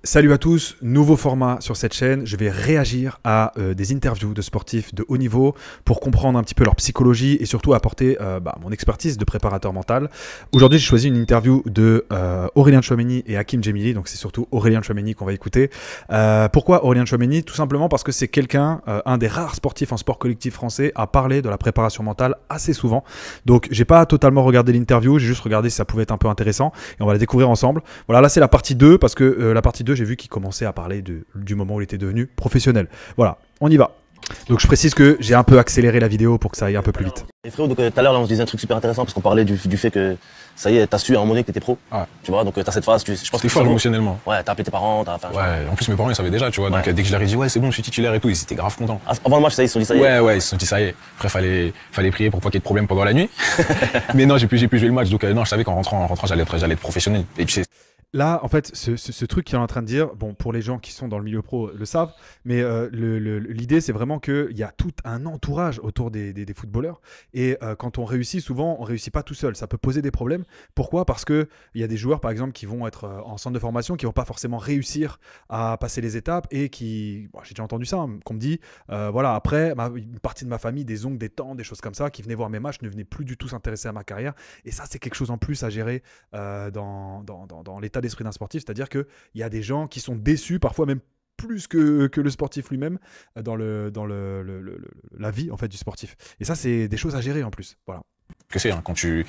Salut à tous, nouveau format sur cette chaîne. Je vais réagir à des interviews de sportifs de haut niveau pour comprendre un petit peu leur psychologie et surtout apporter mon expertise de préparateur mental. Aujourd'hui, j'ai choisi une interview de Aurélien Tchouameni et Hakim Djemili. Donc, c'est surtout Aurélien Tchouameni qu'on va écouter. Pourquoi Aurélien Tchouameni? Tout simplement parce que c'est quelqu'un, un des rares sportifs en sport collectif français à parler de la préparation mentale assez souvent. Donc, j'ai pas totalement regardé l'interview, j'ai juste regardé si ça pouvait être un peu intéressant et on va la découvrir ensemble. Voilà, là, c'est la partie 2 parce que la partie 2, j'ai vu qu'il commençait à parler du moment où il était devenu professionnel. Voilà, on y va. Donc je précise que j'ai un peu accéléré la vidéo pour que ça aille un peu plus vite. Et frérot, donc tout à l'heure, on se disait un truc super intéressant parce qu'on parlait du fait que ça y est, t'as su à un moment donné que t'étais pro. Ouais. Tu vois, donc t'as cette phase, je pense que fort émotionnellement. Ouais, t'as appelé tes parents, ouais, en plus mes parents ils savaient déjà, tu vois. Donc dès que je leur ai dit ouais, c'est bon, je suis titulaire et tout, ils étaient grave contents. Avant le match, ça y est, ils se sont dit ça y est. Ouais, ils se sont dit ça y est. Après fallait prier pour pas qu'il y ait de problème pendant la nuit. Mais non, j'ai pu jouer le match, donc non, je savais qu'en rentrant j'allais être professionnel. Et puis là, en fait, ce truc qu'il est en train de dire, bon, pour les gens qui sont dans le milieu pro le savent, mais l'idée, c'est vraiment qu'il y a tout un entourage autour des footballeurs. Et quand on réussit, souvent, on ne réussit pas tout seul. Ça peut poser des problèmes. Pourquoi? Parce qu'il y a des joueurs, par exemple, qui vont être en centre de formation, qui ne vont pas forcément réussir à passer les étapes et qui, bon, j'ai déjà entendu ça, hein, qu'on me dit, voilà, après, une partie de ma famille, des oncles, des tantes, des choses comme ça, qui venaient voir mes matchs, ne venaient plus du tout s'intéresser à ma carrière. Et ça, c'est quelque chose en plus à gérer dans l'état d'esprit d'un sportif, c'est-à-dire qu'il y a des gens qui sont déçus, parfois même plus que le sportif lui-même, dans la vie en fait du sportif. Et ça, c'est des choses à gérer en plus. Voilà. Que c'est, hein, quand tu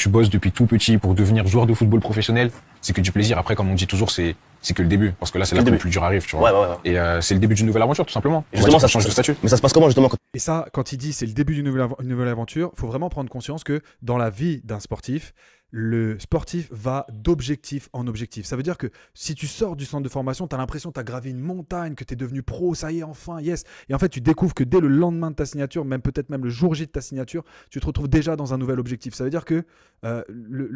bosses depuis tout petit pour devenir joueur de football professionnel, c'est que du plaisir. Après, comme on dit toujours, c'est que le début, parce que là, c'est là que le plus dur arrive, tu vois. Ouais. Et c'est le début d'une nouvelle aventure, tout simplement. Et justement, ça change de statut. Mais ça se passe comment justement Et ça, quand il dit c'est le début d'une nouvelle aventure, il faut vraiment prendre conscience que dans la vie d'un sportif, le sportif va d'objectif en objectif. Ça veut dire que si tu sors du centre de formation, tu as l'impression que tu as gravi une montagne, que tu es devenu pro, ça y est, enfin, yes. Et en fait, tu découvres que dès le lendemain de ta signature, même peut-être même le jour J de ta signature, tu te retrouves déjà dans un nouvel objectif. Ça veut dire que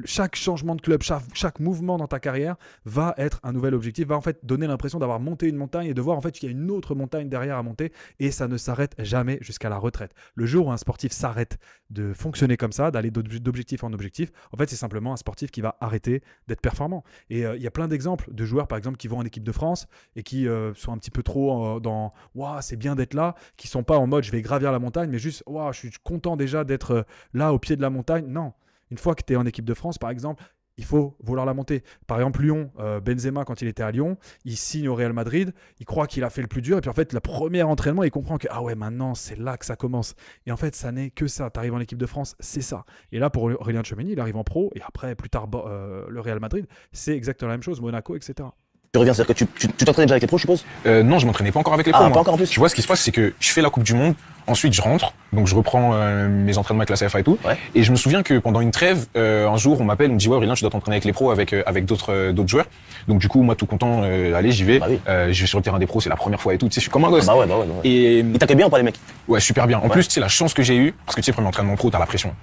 chaque changement de club, chaque mouvement dans ta carrière va être un nouvel objectif, va en fait donner l'impression d'avoir monté une montagne et de voir en fait qu'il y a une autre montagne derrière à monter et ça ne s'arrête jamais jusqu'à la retraite. Le jour où un sportif s'arrête de fonctionner comme ça, d'aller d'objectif en objectif, en fait, c'est simplement un sportif qui va arrêter d'être performant. Et il y a plein d'exemples de joueurs, par exemple, qui vont en équipe de France et qui sont un petit peu trop dans « Waouh, c'est bien d'être là », qui ne sont pas en mode « Je vais gravir la montagne », mais juste « Waouh, je suis content déjà d'être là, au pied de la montagne ». Non, une fois que tu es en équipe de France, par exemple, il faut vouloir la monter. Par exemple, Lyon, Benzema, quand il était à Lyon, il signe au Real Madrid, il croit qu'il a fait le plus dur, et puis en fait, le premier entraînement, il comprend que ah ouais, maintenant, c'est là que ça commence. Et en fait, ça n'est que ça. Tu arrives en équipe de France, c'est ça. Et là, pour Aurélien Tchouameni, il arrive en pro, et après, plus tard, le Real Madrid, c'est exactement la même chose, Monaco, etc. Tu reviens, c'est-à-dire que tu t'entraînais déjà avec les pros, je suppose? Non, je m'entraînais pas encore avec les pros. Ah, pas encore en plus. Tu vois, ce qui se passe, c'est que je fais la Coupe du Monde, ensuite je rentre, donc je reprends mes entraînements avec la CFA et tout. Ouais. Et je me souviens que pendant une trêve, un jour, on m'appelle, on me dit ouais, Aurélien, tu dois t'entraîner avec les pros, avec d'autres joueurs. Donc du coup, moi, tout content, allez, j'y vais. Bah oui. Je vais sur le terrain des pros, c'est la première fois et tout. Tu sais, je suis comme un gosse. Bah ouais. Et ils t'accueillent bien ou pas les mecs? Ouais, super bien. En plus, tu sais, la chance que j'ai eue, parce que tu sais, premier entraînement pro, t'as la pression.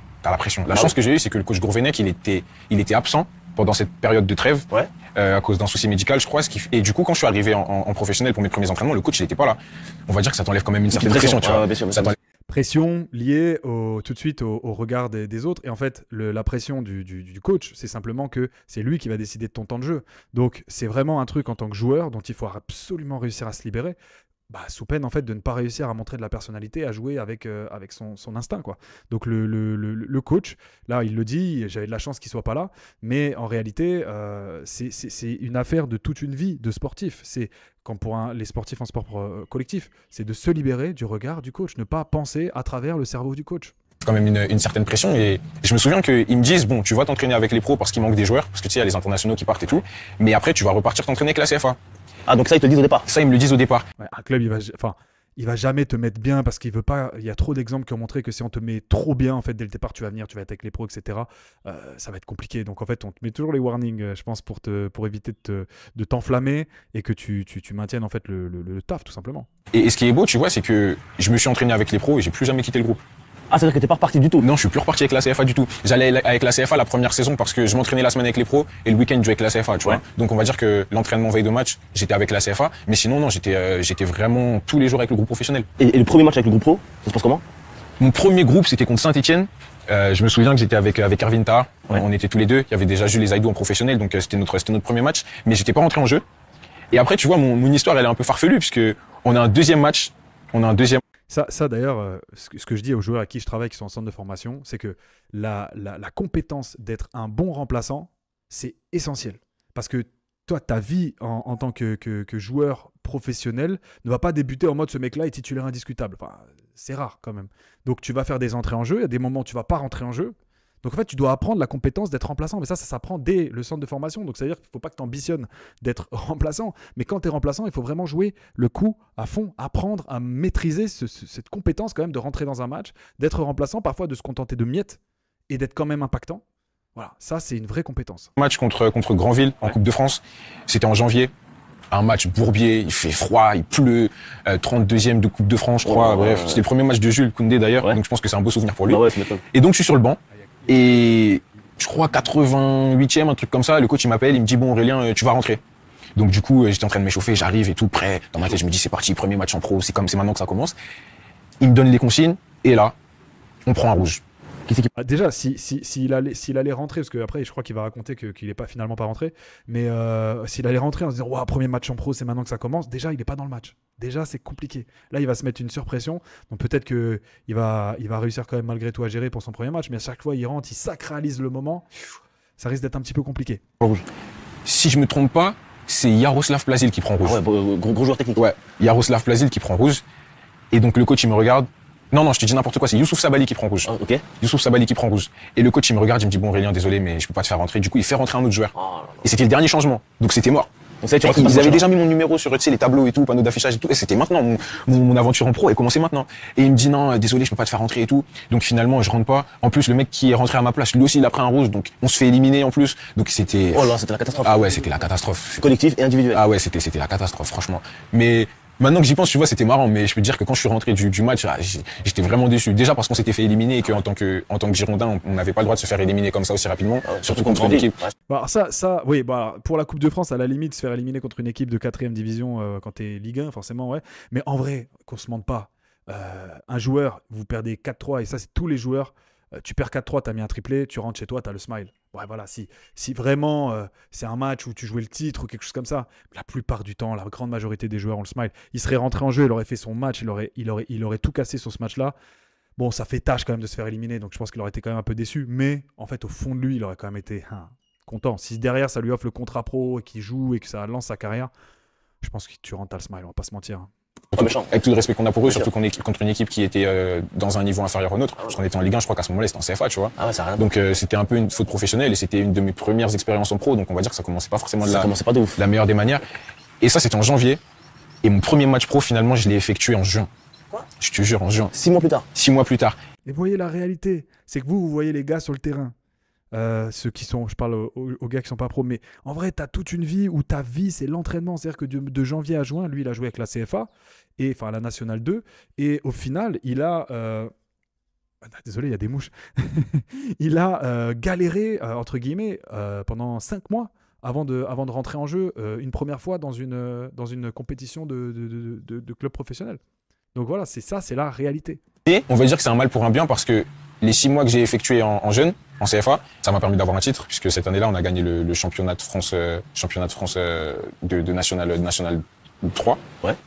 La chance que j'ai eue, c'est que le coach Gourvenec, il était absent pendant cette période de trêve, à cause d'un souci médical, je crois. Et du coup, quand je suis arrivé en professionnel pour mes premiers entraînements, le coach, il était pas là. On va dire que ça t'enlève quand même une certaine pression, tu vois. Pression liée tout de suite au regard des autres. Et en fait, la pression du coach, c'est simplement que c'est lui qui va décider de ton temps de jeu. Donc, c'est vraiment un truc en tant que joueur dont il faut absolument réussir à se libérer. Sous peine en fait de ne pas réussir à montrer de la personnalité, à jouer avec son instinct, quoi. Donc le coach, là il le dit, j'avais de la chance qu'il soit pas là, mais en réalité c'est une affaire de toute une vie de sportif. C'est comme pour les sportifs en sport collectif, c'est de se libérer du regard du coach, ne pas penser à travers le cerveau du coach. Quand même une certaine pression et je me souviens qu'ils me disent bon, tu vas t'entraîner avec les pros parce qu'il manque des joueurs, parce que tu sais il y a les internationaux qui partent et tout, mais après tu vas repartir t'entraîner avec la CFA. Ah, donc ça, ils te le disent au départ? Ça, ils me le disent au départ. Ouais, un club, il va jamais te mettre bien parce qu'il veut pas. Il y a trop d'exemples qui ont montré que si on te met trop bien, en fait, dès le départ, tu vas venir, tu vas être avec les pros, etc. Ça va être compliqué. Donc, en fait, on te met toujours les warnings, je pense, pour éviter de t'enflammer et que tu maintiennes, en fait, le taf, tout simplement. Et ce qui est beau, tu vois, c'est que je me suis entraîné avec les pros et j'ai plus jamais quitté le groupe. Ah, c'est-à-dire que t'es pas reparti du tout? Non, je suis plus reparti avec la CFA du tout. J'allais avec la CFA la première saison parce que je m'entraînais la semaine avec les pros et le week-end je jouais avec la CFA, tu vois. Donc on va dire que l'entraînement veille de match, j'étais avec la CFA, mais sinon non, j'étais vraiment tous les jours avec le groupe professionnel. Et le premier match avec le groupe pro, ça se passe comment? Mon premier groupe, c'était contre Saint-Etienne. Je me souviens que j'étais avec Erwin Taha. On était tous les deux. Il y avait déjà Jules et Zaidou en professionnel, donc c'était notre premier match. Mais j'étais pas rentré en jeu. Et après, tu vois, mon histoire, elle est un peu farfelue, puisque on a un deuxième match. Ça d'ailleurs, ce que je dis aux joueurs à qui je travaille, qui sont en centre de formation, c'est que la compétence d'être un bon remplaçant, c'est essentiel. Parce que toi, ta vie en tant que joueur professionnel ne va pas débuter en mode ce mec-là est titulaire indiscutable. Enfin, c'est rare quand même. Donc tu vas faire des entrées en jeu, il y a des moments où tu ne vas pas rentrer en jeu. Donc en fait, tu dois apprendre la compétence d'être remplaçant. Mais ça s'apprend dès le centre de formation. Donc ça veut dire qu'il ne faut pas que tu ambitionnes d'être remplaçant. Mais quand tu es remplaçant, il faut vraiment jouer le coup à fond, apprendre à maîtriser cette compétence quand même de rentrer dans un match, d'être remplaçant, parfois de se contenter de miettes et d'être quand même impactant. Voilà, ça c'est une vraie compétence. Match contre Granville en Coupe de France, c'était en janvier. Un match bourbier, il fait froid, il pleut, 32e de Coupe de France, je crois. Bref, c'était le premier match de Jules Koundé d'ailleurs, donc je pense que c'est un beau souvenir pour lui. Et donc je suis sur le banc. Et je crois 88e, un truc comme ça, le coach il m'appelle, il me dit bon Aurélien, tu vas rentrer. Donc du coup, j'étais en train de m'échauffer, j'arrive et tout prêt. Dans ma tête, je me dis c'est parti, premier match en pro, c'est maintenant que ça commence. Il me donne les consignes et là, on prend un rouge. Déjà, s'il allait rentrer, parce qu'après, je crois qu'il va raconter qu'il n'est pas finalement pas rentré, mais s'il allait rentrer en se disant wow, premier match en pro, c'est maintenant que ça commence, déjà, il n'est pas dans le match. Déjà, c'est compliqué. Là, il va se mettre une surpression. Donc peut-être qu'il va réussir quand même malgré tout à gérer pour son premier match, mais à chaque fois, il rentre, il sacralise le moment. Ça risque d'être un petit peu compliqué. Si je me trompe pas, c'est Yaroslav Plazil qui prend rouge. Ah ouais, gros joueur technique. Ouais, Yaroslav Plazil qui prend rouge. Et donc le coach, il me regarde. Non, je te dis n'importe quoi, c'est Youssouf Sabali qui prend rouge. Ah, ok. Youssouf Sabali qui prend rouge. Et le coach, il me regarde, il me dit bon Aurélien, désolé, mais je peux pas te faire rentrer. Du coup, il fait rentrer un autre joueur. Et c'était le dernier changement. Donc c'était mort. Donc, ils avaient déjà mis mon numéro sur les tableaux et tout, panneaux d'affichage et tout. Et c'était maintenant, mon aventure en pro, elle commençait maintenant. Et il me dit non, désolé, je peux pas te faire rentrer et tout. Donc finalement, je rentre pas. En plus, le mec qui est rentré à ma place, lui aussi, il a pris un rouge. Donc on se fait éliminer en plus. Donc c'était. Oh là, c'était la catastrophe. Ah ouais, c'était la catastrophe. Collectif et individuel. Ah ouais, c'était la catastrophe, franchement. Mais maintenant que j'y pense, tu vois, c'était marrant, mais je peux te dire que quand je suis rentré du match, j'étais vraiment déçu. Déjà parce qu'on s'était fait éliminer et qu'en tant que Girondin, on n'avait pas le droit de se faire éliminer comme ça aussi rapidement, surtout contre une équipe. Bah oui, pour la Coupe de France, à la limite, se faire éliminer contre une équipe de 4e division quand t'es Ligue 1, forcément, ouais. Mais en vrai, qu'on se mente pas, un joueur, vous perdez 4-3, et ça, c'est tous les joueurs. Tu perds 4-3, t'as mis un triplé, tu rentres chez toi, t'as le smile. Ouais, voilà, si vraiment c'est un match où tu jouais le titre ou quelque chose comme ça, la plupart du temps, la grande majorité des joueurs ont le smile. Il serait rentré en jeu, il aurait fait son match, il aurait tout cassé sur ce match-là. Bon, ça fait tâche quand même de se faire éliminer, donc je pense qu'il aurait été quand même un peu déçu. Mais en fait, au fond de lui, il aurait quand même été content. Si derrière, ça lui offre le contrat pro et qu'il joue et que ça lance sa carrière, je pense que tu rentres, t'as le smile, on va pas se mentir. Avec tout le respect qu'on a pour eux, surtout qu'on est contre une équipe qui était dans un niveau inférieur au nôtre, parce qu'on était en Ligue 1, je crois qu'à ce moment-là, c'était en CFA, tu vois. Ah ouais, ça a rien. Donc c'était un peu une faute professionnelle et c'était une de mes premières expériences en pro, donc on va dire que ça commençait pas forcément de la meilleure des manières. Et ça, c'était en janvier. Et mon premier match pro, finalement, je l'ai effectué en juin. Quoi ? Je te jure, en juin. 6 mois plus tard. 6 mois plus tard. Et vous voyez la réalité, c'est que vous voyez les gars sur le terrain. Ceux qui sont, je parle aux gars qui sont pas pros, mais en vrai, tu as toute une vie où ta vie, c'est l'entraînement. C'est-à-dire que de janvier à juin, lui, il a joué avec la CFA, enfin la Nationale 2, et au final, il a... désolé, il y a des mouches. Il a galéré, entre guillemets, pendant 5 mois avant de rentrer en jeu une première fois dans une compétition de club professionnel. Donc voilà, c'est la réalité. Et on va dire que c'est un mal pour un bien parce que les 6 mois que j'ai effectués en jeune, en CFA, ça m'a permis d'avoir un titre puisque cette année-là, on a gagné le championnat de France, de National 3,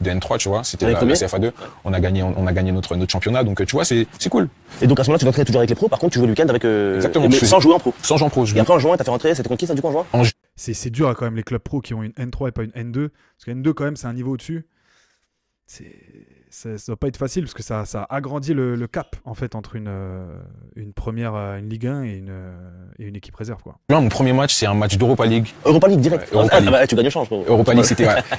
de N3, tu vois. C'était la CFA 2. Ouais. On a gagné notre championnat, donc tu vois, c'est cool. Et donc à ce moment-là, tu t'entraînais toujours avec les pros. Par contre, tu jouais le week-end avec. Exactement. Sans jouer en pro. Sans jouer en pro. Et après en juin, t'as fait rentrer. C'était contre qui ça du coup en juin? C'est dur quand même les clubs pro qui ont une N3 et pas une N2, parce que N2 quand même c'est un niveau au-dessus. Ça doit pas être facile parce que ça agrandit le cap en fait entre une Ligue 1 et une équipe réserve quoi. Là, mon premier match, c'est un match d'Europa League. Europa League direct. Europa League. Bah, tu gagnes le change. Europa League,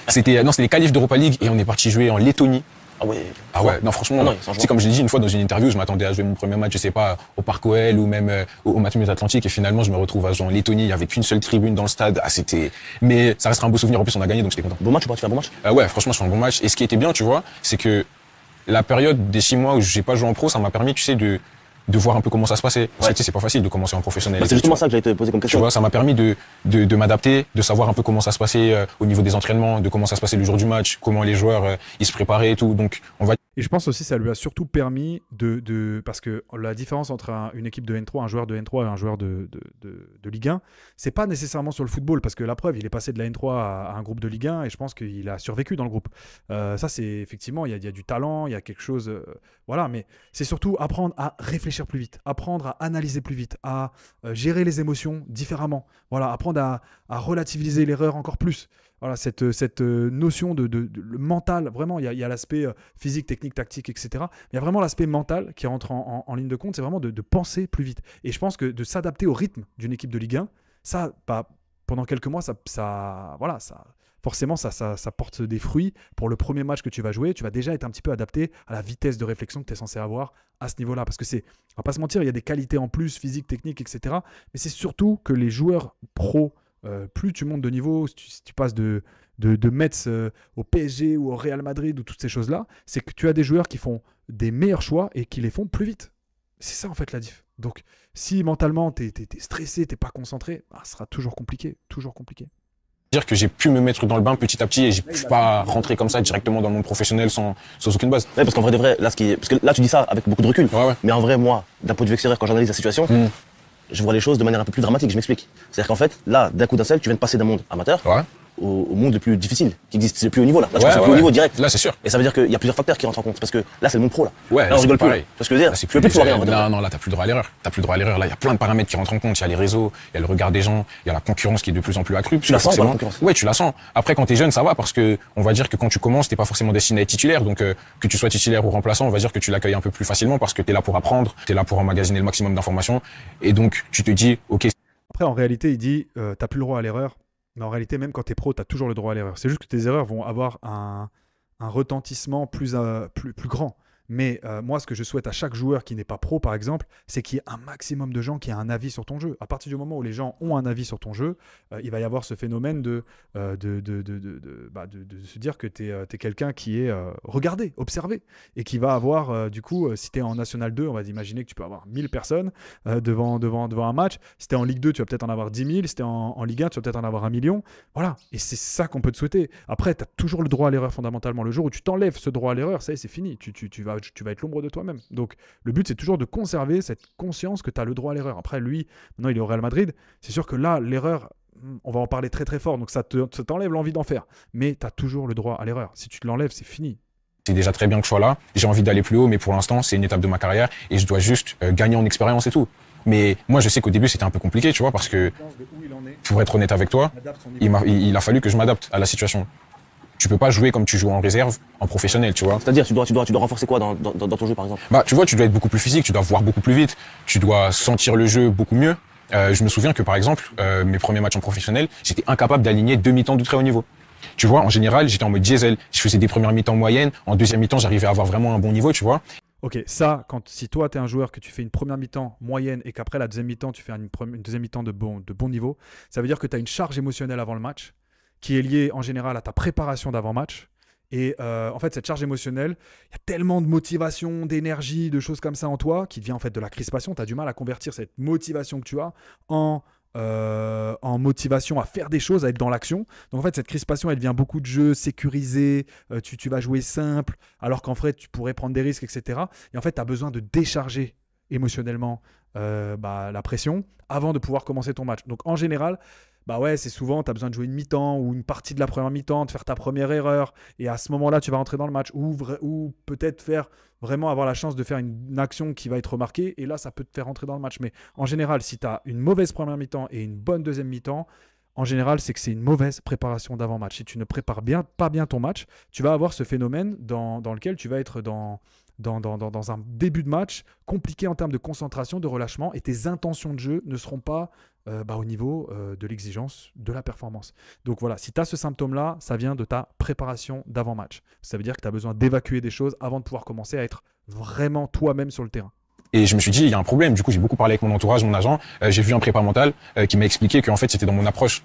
c'était les qualifs d'Europa League et on est parti jouer en Lettonie. Ah ouais. Ah ouais. Non, franchement, c'est comme je l'ai dit une fois dans une interview, je m'attendais à jouer mon premier match, je sais pas, au Parc OL ou même au Matmut Atlantique et finalement, je me retrouve à jouer en Lettonie. Il y avait qu'une seule tribune dans le stade. Mais ça restera un beau souvenir. En plus, on a gagné, donc j'étais content. Bon match ou pas? Tu fais un bon match? Ouais, franchement, je fais un bon match. Et ce qui était bien, tu vois, c'est que la période des 6 mois où j'ai pas joué en pro, ça m'a permis, tu sais, de de voir un peu comment ça se passait. Parce que tu sais, c'est pas facile de commencer en professionnel. Bah, c'est justement ça que j'allais te poser comme question. Tu vois, ça m'a permis de m'adapter, de savoir un peu comment ça se passait au niveau des entraînements, de comment ça se passait le jour du match, comment les joueurs ils se préparaient et tout. Donc, on va. Et je pense aussi que ça lui a surtout permis parce que la différence entre une équipe de N3, un joueur de N3 et un joueur de Ligue 1, c'est pas nécessairement sur le football, parce que la preuve, il est passé de la N3 à un groupe de Ligue 1 et je pense qu'il a survécu dans le groupe. Ça, c'est effectivement, il y a du talent, il y a quelque chose, voilà, mais c'est surtout apprendre à réfléchir plus vite, apprendre à analyser plus vite, à gérer les émotions différemment, voilà, apprendre à relativiser l'erreur encore plus. Voilà, cette notion de le mental, vraiment, il y a l'aspect physique, technique, tactique, etc. Mais il y a vraiment l'aspect mental qui rentre en ligne de compte, c'est vraiment de penser plus vite. Et je pense que de s'adapter au rythme d'une équipe de Ligue 1, ça, pendant quelques mois, forcément, ça porte des fruits. Pour le premier match que tu vas jouer, tu vas déjà être un petit peu adapté à la vitesse de réflexion que tu es censé avoir à ce niveau-là. Parce que on va pas se mentir, il y a des qualités en plus, physique, technique, etc. Mais c'est surtout que les joueurs pros, plus tu montes de niveau, si tu passes de Metz au PSG ou au Real Madrid ou toutes ces choses-là, c'est que tu as des joueurs qui font des meilleurs choix et qui les font plus vite. C'est ça en fait la diff. Donc si mentalement t'es stressé, t'es pas concentré, ce sera toujours compliqué. Dire que j'ai pu me mettre dans le bain petit à petit et j'ai pu pas rentrer comme ça directement dans le monde professionnel sans aucune base. Ouais, parce qu'en vrai de vrai, parce que là tu dis ça avec beaucoup de recul. Ouais. Mais en vrai, moi, d'un point de vue extérieur, quand j'analyse la situation, je vois les choses de manière un peu plus dramatique, je m'explique. C'est-à-dire qu'en fait, là, d'un coup d'un seul, tu viens de passer d'un monde amateur au monde le plus difficile, qui existe, c'est le plus haut niveau là. Là, c'est plus haut niveau direct. Là, c'est sûr. Et ça veut dire qu'il y a plusieurs facteurs qui rentrent en compte, parce que là, c'est le monde pro là. Ouais, là, on rigole plus. Pareil. Parce que je veux dire, c'est tu peux plus rien. Non, là, t'as plus le droit à l'erreur. Là, il y a plein de paramètres qui rentrent en compte. Il y a les réseaux, il y a le regard des gens, il y a la concurrence qui est de plus en plus accrue. Tu la sens, la concurrence? Ouais, tu la sens. Après, quand t'es jeune, ça va, parce que on va dire que quand tu commences, t'es pas forcément destiné à être titulaire. Donc, que tu sois titulaire ou remplaçant, on va dire que tu l'accueilles un peu plus facilement parce que t'es là pour apprendre, t'es là pour emmagasiner le maximum d'informations. Et donc, tu te dis, ok. Après, en réalité, il dit, t'as plus le droit à l'erreur. Mais en réalité, même quand tu es pro, tu as toujours le droit à l'erreur. C'est juste que tes erreurs vont avoir un retentissement plus grand. Mais moi, ce que je souhaite à chaque joueur qui n'est pas pro, par exemple, c'est qu'il y ait un maximum de gens qui aient un avis sur ton jeu. À partir du moment où les gens ont un avis sur ton jeu, il va y avoir ce phénomène de se dire que tu es quelqu'un qui est regardé, observé, et qui va avoir, du coup, si tu es en National 2, on va imaginer que tu peux avoir 1000 personnes devant un match. Si tu es en Ligue 2, tu vas peut-être en avoir 10 000. Si tu es en Ligue 1, tu vas peut-être en avoir 1 million. Voilà, et c'est ça qu'on peut te souhaiter. Après, tu as toujours le droit à l'erreur fondamentalement. Le jour où tu t'enlèves ce droit à l'erreur, ça y est, c'est fini. Tu vas être l'ombre de toi-même. Donc, le but, c'est toujours de conserver cette conscience que tu as le droit à l'erreur. Après, lui, maintenant, il est au Real Madrid. C'est sûr que là, l'erreur, on va en parler très, très fort. Donc, ça t'enlève l'envie d'en faire. Mais tu as toujours le droit à l'erreur. Si tu te l'enlèves, c'est fini. C'est déjà très bien que je sois là. J'ai envie d'aller plus haut, mais pour l'instant, c'est une étape de ma carrière et je dois juste gagner en expérience et tout. Mais moi, je sais qu'au début, c'était un peu compliqué, tu vois, parce que, pour être honnête avec toi, il a fallu que je m'adapte à la situation. Tu peux pas jouer comme tu joues en réserve, en professionnel, tu vois. C'est-à-dire, tu dois renforcer quoi dans ton jeu, par exemple? Tu vois, tu dois être beaucoup plus physique, tu dois voir beaucoup plus vite, tu dois sentir le jeu beaucoup mieux. Je me souviens que, par exemple, mes premiers matchs en professionnel, j'étais incapable d'aligner 2 mi-temps de très haut niveau. Tu vois, en général, j'étais en mode diesel. Je faisais des premières mi-temps moyennes. En deuxième mi-temps, j'arrivais à avoir vraiment un bon niveau, tu vois. Ok, ça, si toi, tu es un joueur que tu fais une première mi-temps moyenne et qu'après la deuxième mi-temps, tu fais une deuxième mi-temps de bon niveau, ça veut dire que tu as une charge émotionnelle avant le match qui est liée en général à ta préparation d'avant-match. Et en fait, cette charge émotionnelle, il y a tellement de motivation, d'énergie, de choses comme ça en toi qui devient en fait de la crispation. Tu as du mal à convertir cette motivation que tu as en motivation à faire des choses, à être dans l'action. Donc en fait, cette crispation, elle devient beaucoup de jeux sécurisés, tu vas jouer simple, alors qu'en fait, tu pourrais prendre des risques, etc. Et en fait, tu as besoin de décharger émotionnellement la pression avant de pouvoir commencer ton match. Donc en général, c'est souvent, tu as besoin de jouer une mi-temps ou une partie de la première mi-temps, de faire ta première erreur, et à ce moment-là, tu vas rentrer dans le match, ou peut-être vraiment avoir la chance de faire une action qui va être remarquée, et là, ça peut te faire rentrer dans le match. Mais en général, si tu as une mauvaise première mi-temps et une bonne deuxième mi-temps, en général, c'est que c'est une mauvaise préparation d'avant-match. Si tu ne prépares pas bien ton match, tu vas avoir ce phénomène dans lequel tu vas être dans un début de match compliqué en termes de concentration, de relâchement, et tes intentions de jeu ne seront pas au niveau de l'exigence de la performance. Donc voilà, si tu as ce symptôme-là, ça vient de ta préparation d'avant-match. Ça veut dire que tu as besoin d'évacuer des choses avant de pouvoir commencer à être vraiment toi-même sur le terrain. Et je me suis dit, il y a un problème. Du coup, j'ai beaucoup parlé avec mon entourage, mon agent. J'ai vu un prépa mental qui m'a expliqué qu'en fait, c'était dans mon approche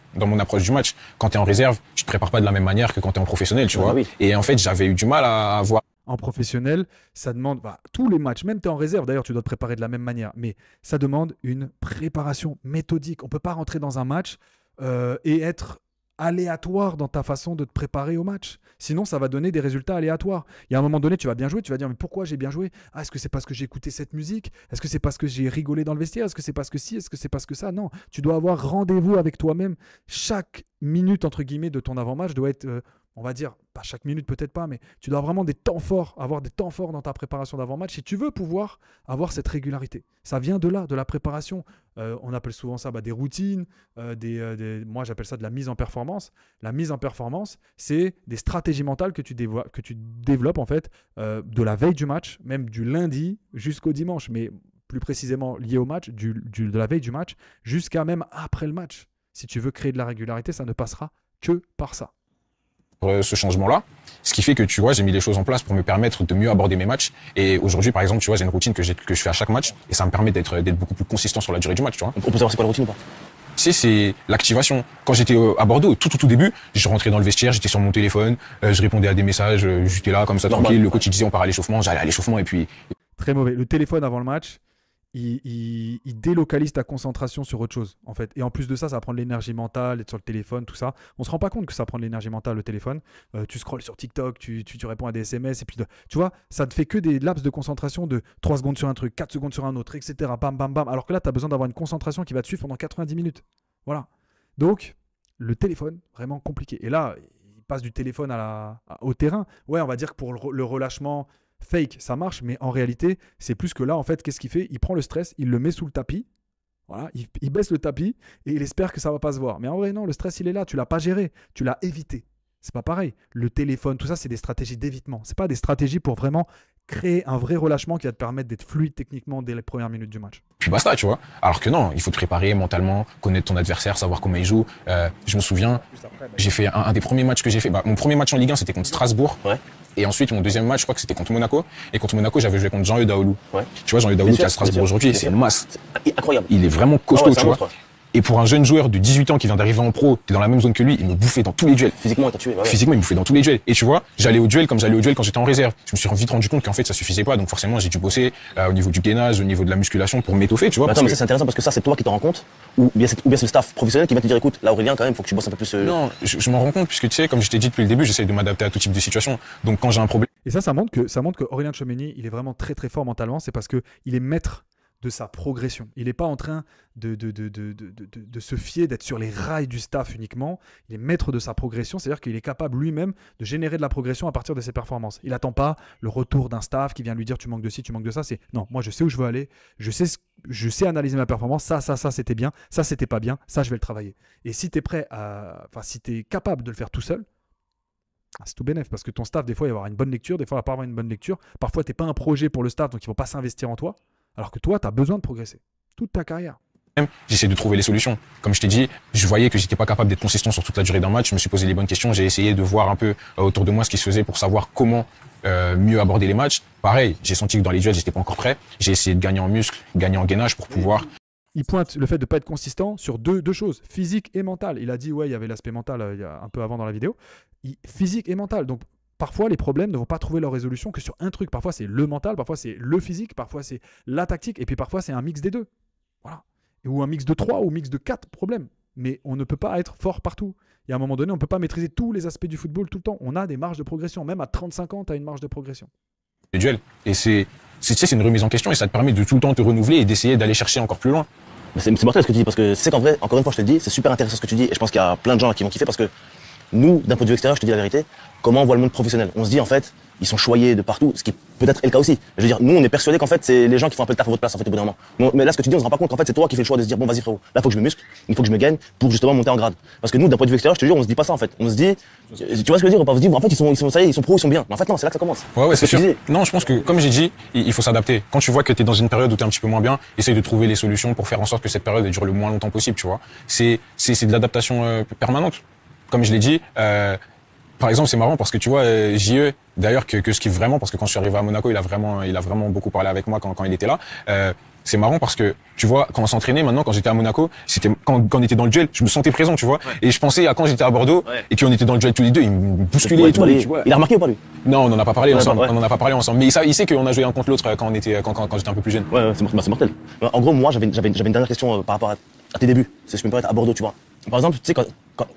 du match. Quand tu es en réserve, tu te prépares pas de la même manière que quand tu es en professionnel, tu vois. Oui. Et en fait, j'avais eu du mal à voir. en professionnel, ça demande tous les matchs, même tu es en réserve, d'ailleurs tu dois te préparer de la même manière, mais ça demande une préparation méthodique. On ne peut pas rentrer dans un match et être aléatoire dans ta façon de te préparer au match. Sinon, ça va donner des résultats aléatoires. Il y a un moment donné, tu vas bien jouer, tu vas dire mais pourquoi j'ai bien joué? Ah, est-ce que c'est parce que j'ai écouté cette musique? Est-ce que c'est parce que j'ai rigolé dans le vestiaire? Est-ce que c'est parce que si? Est-ce que c'est parce que ça? Non, tu dois avoir rendez-vous avec toi-même. Chaque minute, entre guillemets, de ton avant-match doit être, on va dire, pas chaque minute peut-être pas, mais tu dois vraiment avoir des temps forts dans ta préparation d'avant-match si tu veux pouvoir avoir cette régularité. Ça vient de là, de la préparation. On appelle souvent ça des routines, moi j'appelle ça de la mise en performance. La mise en performance, c'est des stratégies mentales que tu développes en fait de la veille du match, même du lundi jusqu'au dimanche, mais plus précisément lié au match, de la veille du match jusqu'à même après le match. Si tu veux créer de la régularité, ça ne passera que par ça. Ce changement-là, ce qui fait que tu vois, j'ai mis les choses en place pour me permettre de mieux aborder mes matchs. Et aujourd'hui, par exemple, tu vois, j'ai une routine que je fais à chaque match et ça me permet d'être beaucoup plus consistant sur la durée du match, tu vois. On peut savoir c'est quoi la routine ou pas? Tu sais, c'est l'activation. Quand j'étais à Bordeaux, tout début, je rentrais dans le vestiaire, j'étais sur mon téléphone, je répondais à des messages, j'étais là comme ça tranquille. Le coach il disait on part à l'échauffement, j'allais à l'échauffement et puis. Très mauvais. Le téléphone avant le match, il délocalise ta concentration sur autre chose, en fait. Et en plus de ça, ça va prendre l'énergie mentale, être sur le téléphone, tout ça. On se rend pas compte que ça prend de l'énergie mentale, le téléphone. Tu scrolles sur TikTok, tu réponds à des SMS, et puis, tu vois, ça ne fait que des laps de concentration de 3 secondes sur un truc, 4 secondes sur un autre, etc. Bam, bam, bam. Alors que là, tu as besoin d'avoir une concentration qui va te suivre pendant 90 minutes. Voilà. Donc, le téléphone, vraiment compliqué. Et là, il passe du téléphone au terrain. Ouais, on va dire que pour le relâchement fake, ça marche, mais en réalité, c'est plus que là, en fait, qu'est-ce qu'il fait? Il prend le stress, il le met sous le tapis, voilà, il baisse le tapis et il espère que ça va pas se voir. Mais en vrai, non, le stress, il est là, tu l'as pas géré, tu l'as évité. C'est pas pareil. Le téléphone, tout ça, c'est des stratégies d'évitement. C'est pas des stratégies pour vraiment créer un vrai relâchement qui va te permettre d'être fluide techniquement dès les premières minutes du match. Puis basta, tu vois. Alors que non, il faut te préparer mentalement, connaître ton adversaire, savoir comment il joue. Je me souviens, j'ai fait un des premiers matchs que j'ai fait. Mon premier match en Ligue 1, c'était contre Strasbourg. Ouais. Et ensuite, mon deuxième match, je crois que c'était contre Monaco. Et contre Monaco, j'avais joué contre Jean-Eudes Daoulou. Ouais. Tu vois, Jean-Eudes Daoulou qui est à Strasbourg aujourd'hui, c'est une masse. Incroyable. Il est vraiment costaud, tu vois. Ouais. Et pour un jeune joueur de 18 ans qui vient d'arriver en pro, t'es dans la même zone que lui, il me bouffait dans tous les duels. Physiquement, il t'a tué. Ouais. Physiquement, il me bouffait dans tous les duels. Et tu vois, j'allais au duel comme j'allais au duel quand j'étais en réserve. Je me suis vite rendu compte qu'en fait, ça suffisait pas. Donc forcément, j'ai dû bosser au niveau du gainage, au niveau de la musculation pour m'étoffer, tu vois. Attends, mais ça c'est intéressant parce que ça, c'est toi qui t'en rends compte ou bien c'est le staff professionnel qui va te dire écoute, là Aurélien, quand même, faut que tu bosses un peu plus. Non, je m'en rends compte puisque tu sais, comme je t'ai dit depuis le début, j'essaie de m'adapter à tout type de situation. Donc quand j'ai un problème. Et ça montre que Aurélien Tchouameni, il est vraiment très très fort mentalement. C'est parce que il est maître de sa progression. Il n'est pas en train de se fier, d'être sur les rails du staff uniquement. Il est maître de sa progression, c'est-à-dire qu'il est capable lui-même de générer de la progression à partir de ses performances. Il n'attend pas le retour d'un staff qui vient lui dire tu manques de ci, tu manques de ça. C'est non, moi je sais où je veux aller, je sais analyser ma performance, ça c'était bien, ça c'était pas bien, ça je vais le travailler. Et si tu es prêt si tu es capable de le faire tout seul, c'est tout bénef parce que ton staff, des fois, il va avoir une bonne lecture, des fois, il va pas avoir une bonne lecture. Parfois, tu n'es pas un projet pour le staff, donc ils ne vont pas s'investir en toi. Alors que toi, tu as besoin de progresser toute ta carrière. J'essaie de trouver les solutions. Comme je t'ai dit, je voyais que j'étais pas capable d'être consistant sur toute la durée d'un match. Je me suis posé les bonnes questions. J'ai essayé de voir un peu autour de moi ce qui se faisait pour savoir comment mieux aborder les matchs. Pareil, j'ai senti que dans les duels, j'étais pas encore prêt. J'ai essayé de gagner en muscle, gagner en gainage pour pouvoir. Il pointe le fait de ne pas être consistant sur deux choses, physique et mental. Il a dit, ouais, il y avait l'aspect mental il y a un peu avant dans la vidéo. Physique et mental. Donc, parfois, les problèmes ne vont pas trouver leur résolution que sur un truc. Parfois, c'est le mental, parfois, c'est le physique, parfois, c'est la tactique, et puis parfois, c'est un mix des deux. Voilà. Ou un mix de 3 ou un mix de 4 problèmes. Mais on ne peut pas être fort partout. Et à un moment donné, on ne peut pas maîtriser tous les aspects du football tout le temps. On a des marges de progression. Même à 35 ans, tu as une marge de progression. Le duel. Et c'est une remise en question et ça te permet de tout le temps te renouveler et d'essayer d'aller chercher encore plus loin. C'est mortel ce que tu dis parce que c'est qu'en vrai, encore une fois, je te le dis, c'est super intéressant ce que tu dis et je pense qu'il y a plein de gens qui vont kiffer parce que nous, d'un point de vue extérieur, je te dis la vérité, comment on voit le monde professionnel? On se dit en fait, ils sont choyés de partout, ce qui peut-être est le cas aussi. Je veux dire, nous, on est persuadés qu'en fait, c'est les gens qui font un peu le taf à votre place en fait au bout d'un moment. Mais là, ce que tu dis, on se rend pas compte qu'en fait, c'est toi qui fais le choix de se dire bon, vas-y frérot, là, faut que je me muscle, il faut que je me gagne pour justement monter en grade. Parce que nous, d'un point de vue extérieur, je te jure, on se dit pas ça en fait. On se dit, tu vois ce que je veux dire? On se dit, en fait, ça y est, ils sont pros, ils sont bien. Mais en fait, non, c'est là que ça commence. Ouais, c'est sûr. Non, je pense que, comme j'ai dit, il faut s'adapter. Quand tu vois que tu es dans une période où tu es un petit peu moins bien, essaye de trouver les solutions pour faire en sorte que cette période dure le moins longtemps possible, tu vois. C'est de l'adaptation permanente. Comme je l'ai dit, par exemple, c'est marrant parce que tu vois, JE, d'ailleurs, que je kiffe vraiment, parce que quand je suis arrivé à Monaco, il a vraiment beaucoup parlé avec moi quand il était là. c'est marrant parce que, tu vois, quand on s'entraînait, maintenant, quand j'étais à Monaco, c'était quand on était dans le duel, je me sentais présent, tu vois. Et je pensais à quand j'étais à Bordeaux et qu'on était dans le duel tous les deux, il me bousculait et tout. Tu vois. Il a remarqué ou pas lui? Non, on n'en a pas parlé ensemble. On n'en a pas parlé ensemble. Mais il sait qu'on a joué un contre l'autre quand j'étais un peu plus jeune. Ouais, c'est mortel. En gros, moi, j'avais une dernière question par rapport à tes débuts. Si je peux me permettre, à Bordeaux, tu vois. Par exemple, tu sais, quand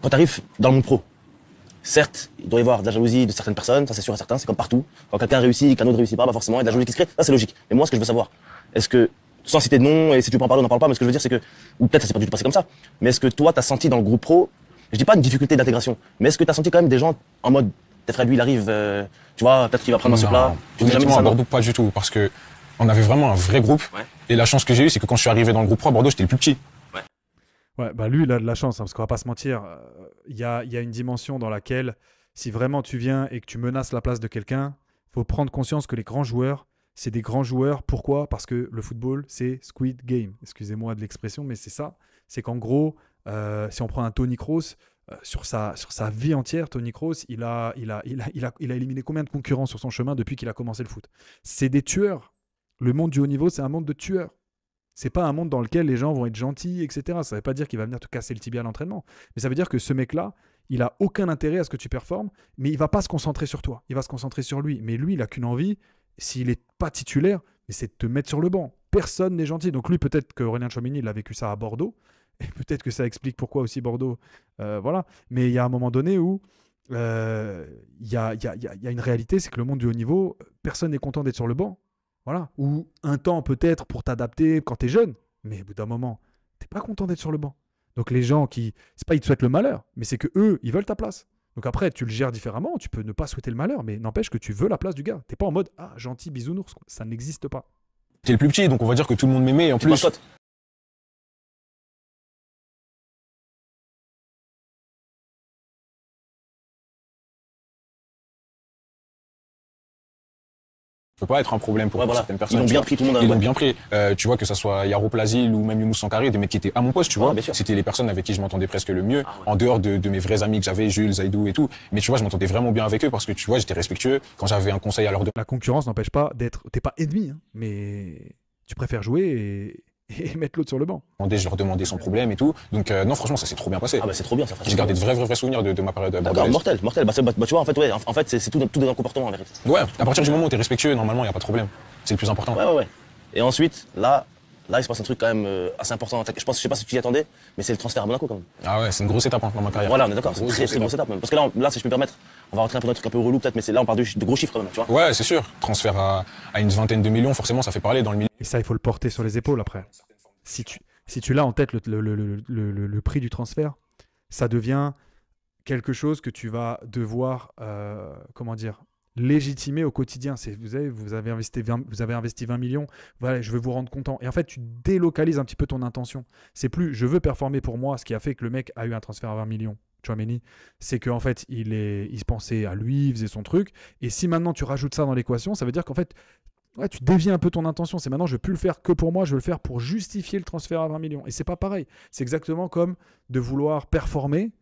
t'arrives dans le monde pro, certes, il doit y avoir de la jalousie de certaines personnes, ça c'est sûr et certain, c'est comme partout. Quand quelqu'un réussit, qu'un autre réussit pas, bah forcément, il y a de la jalousie qui se crée, ça c'est logique. Mais moi, ce que je veux savoir, est-ce que, sans citer de nom, et si tu peux en parler, on n'en parle pas, mais ce que je veux dire, c'est que, ou peut-être ça s'est pas du tout passé comme ça, mais est-ce que toi, t'as senti dans le groupe pro, je dis pas une difficulté d'intégration, mais est-ce que t'as senti quand même des gens en mode, tes frères, lui, il arrive, tu vois, peut-être qu'il va prendre un plat. Honnêtement, à Bordeaux, pas du tout, parce que on avait vraiment un vrai groupe. Et la chance que j'ai eue, c'est que quand je suis arrivé dans le groupe pro à Bordeaux, j'étais le plus petit. Ouais, bah lui, il a de la chance, hein, parce qu'on va pas se mentir. Il y a une dimension dans laquelle, si vraiment tu viens et que tu menaces la place de quelqu'un, faut prendre conscience que les grands joueurs, c'est des grands joueurs. Pourquoi? Parce que le football, c'est Squid Game. Excusez-moi de l'expression, mais c'est ça. C'est qu'en gros, si on prend un Tony Kroos, sur sa vie entière, Tony Kroos, il a éliminé combien de concurrents sur son chemin depuis qu'il a commencé le foot? C'est des tueurs. Le monde du haut niveau, c'est un monde de tueurs. C'est pas un monde dans lequel les gens vont être gentils, etc. Ça veut pas dire qu'il va venir te casser le tibia à l'entraînement. Mais ça veut dire que ce mec-là, il a aucun intérêt à ce que tu performes, mais il va pas se concentrer sur toi. Il va se concentrer sur lui. Mais lui, il a qu'une envie, s'il est pas titulaire, c'est de te mettre sur le banc. Personne n'est gentil. Donc lui, peut-être qu'Aurélien Tchouaméni, il a vécu ça à Bordeaux. Et peut-être que ça explique pourquoi aussi Bordeaux. Voilà. Mais il y a un moment donné où il y a une réalité, c'est que le monde du haut niveau, personne n'est content d'être sur le banc. Voilà. Ou un temps peut-être pour t'adapter quand tu es jeune, mais au bout d'un moment, tu n'es pas content d'être sur le banc. Donc les gens c'est pas ils te souhaitent le malheur, mais c'est que eux, ils veulent ta place. Donc après, tu le gères différemment, tu peux ne pas souhaiter le malheur, mais n'empêche que tu veux la place du gars. T'es pas en mode ah gentil bisounours, ça n'existe pas. T'es le plus petit, donc on va dire que tout le monde m'aimait. En plus, ça peut pas être un problème pour certaines personnes. Ils l'ont bien pris, tout le monde. Ils l'ont bien pris. Tu vois, que ça soit Yaro Plazil ou même Younous Sankharé, des mecs qui étaient à mon poste, tu vois. C'était les personnes avec qui je m'entendais presque le mieux, en dehors de mes vrais amis que j'avais, Jules, Zaidou et tout. Mais tu vois, je m'entendais vraiment bien avec eux parce que tu vois, j'étais respectueux. Quand j'avais un conseil à leur donner. La concurrence n'empêche pas d'être. T'es pas ennemi, hein, mais tu préfères jouer et mettre l'autre sur le banc. Je leur demandais son problème et tout. Donc non, franchement, ça s'est trop bien passé. Ah bah c'est trop bien ça. J'ai gardé de vrais souvenirs de ma période. Mortel. Bah tu vois, en fait, c'est tout dans le comportement en vérité. Ouais, à partir du moment où t'es respectueux, normalement, y a pas de problème. C'est le plus important. Ouais. Et ensuite, là, il se passe un truc quand même assez important. Je sais pas si tu y attendais, mais c'est le transfert à Monaco quand même. Ah ouais, c'est une grosse étape dans ma carrière. Voilà, on est d'accord, c'est une très grosse étape même. Parce que là, si je peux me permettre, on va rentrer un peu dans un truc un peu relou peut-être, mais là on parle de gros chiffres quand même, tu vois. Ouais, c'est sûr. Transfert à une vingtaine de millions, forcément, ça fait parler dans le milieu. Et ça, il faut le porter sur les épaules après. Si tu l'as en tête le prix du transfert, ça devient quelque chose que tu vas devoir, légitimer au quotidien. Vous avez investi 20 millions, voilà, je veux vous rendre content. Et en fait, tu délocalises un petit peu ton intention. C'est plus je veux performer pour moi, ce qui a fait que le mec a eu un transfert à 20 millions. Tchouaméni, c'est qu'en fait, il se pensait à lui, il faisait son truc. Et si maintenant tu rajoutes ça dans l'équation, ça veut dire qu'en fait, ouais, tu dévies un peu ton intention. C'est maintenant, je ne veux plus le faire que pour moi, je veux le faire pour justifier le transfert à 20 millions. Et c'est pas pareil. C'est exactement comme de vouloir performer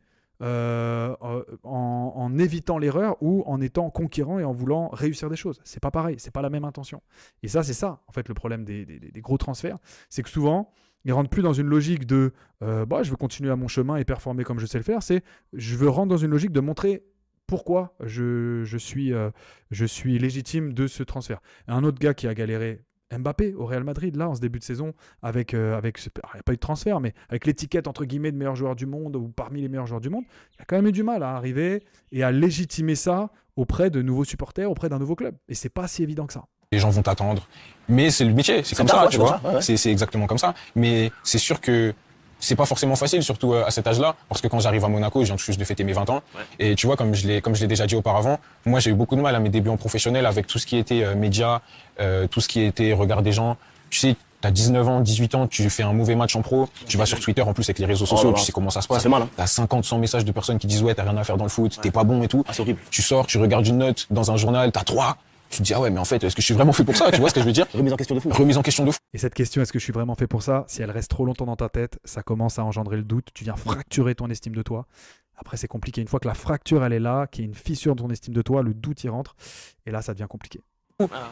en évitant l'erreur ou en étant conquérant et en voulant réussir des choses. C'est pas pareil, c'est pas la même intention. Et ça, c'est ça, en fait, le problème des gros transferts. C'est que souvent, ils rentrent plus dans une logique de je veux continuer à mon chemin et performer comme je sais le faire. C'est je veux rentrer dans une logique de montrer pourquoi je suis légitime de ce transfert. Un autre gars qui a galéré, Mbappé au Real Madrid, là, en ce début de saison, il n'y a pas eu de transfert, mais avec l'étiquette, entre guillemets, de meilleur joueur du monde ou parmi les meilleurs joueurs du monde, il a quand même eu du mal à arriver et à légitimer ça auprès de nouveaux supporters, auprès d'un nouveau club. Et c'est pas si évident que ça. Les gens vont t'attendre. Mais c'est le métier, c'est comme ça, tu vois. Ouais. C'est exactement comme ça. Mais c'est sûr que c'est pas forcément facile, surtout à cet âge-là, parce que quand j'arrive à Monaco, je viens juste de fêter mes 20 ans. Ouais. Et tu vois, comme je l'ai déjà dit auparavant, moi j'ai eu beaucoup de mal à mes débuts en professionnel avec tout ce qui était médias, tout ce qui était regard des gens. Tu sais, t'as 19 ans, 18 ans, tu fais un mauvais match en pro, tu vas sur Twitter en plus avec les réseaux sociaux, tu sais comment ça se passe. C'est mal, hein. T'as 50, 100 messages de personnes qui disent ouais, t'as rien à faire dans le foot, t'es pas bon et tout. C'est horrible. Tu sors, tu regardes une note dans un journal, t'as 3. Tu te dis, ah ouais, mais en fait, est-ce que je suis vraiment fait pour ça? Tu vois ce que je veux dire? Remise en question de fou. Remise en question de fou. Et cette question, est-ce que je suis vraiment fait pour ça? Si elle reste trop longtemps dans ta tête, ça commence à engendrer le doute. Tu viens fracturer ton estime de toi. Après, c'est compliqué. Une fois que la fracture, elle est là, qu'il y a une fissure dans ton estime de toi, le doute y rentre. Et là, ça devient compliqué.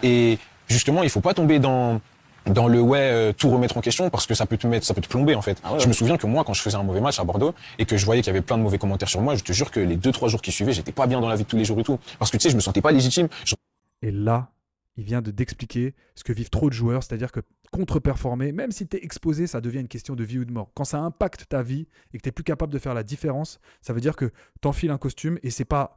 Et justement, il faut pas tomber dans dans le tout remettre en question parce que ça peut te plomber en fait. Ah ouais, Je me souviens que moi quand je faisais un mauvais match à Bordeaux et que je voyais qu'il y avait plein de mauvais commentaires sur moi, je te jure que les 2-3 jours qui suivaient, j'étais pas bien dans la vie de tous les jours et tout parce que tu sais, je me sentais pas légitime. Et là, il vient d'expliquer ce que vivent trop de joueurs, c'est-à-dire que contre-performer, même si tu es exposé, ça devient une question de vie ou de mort. Quand ça impacte ta vie et que tu n'es plus capable de faire la différence, ça veut dire que tu enfiles un costume et c'est pas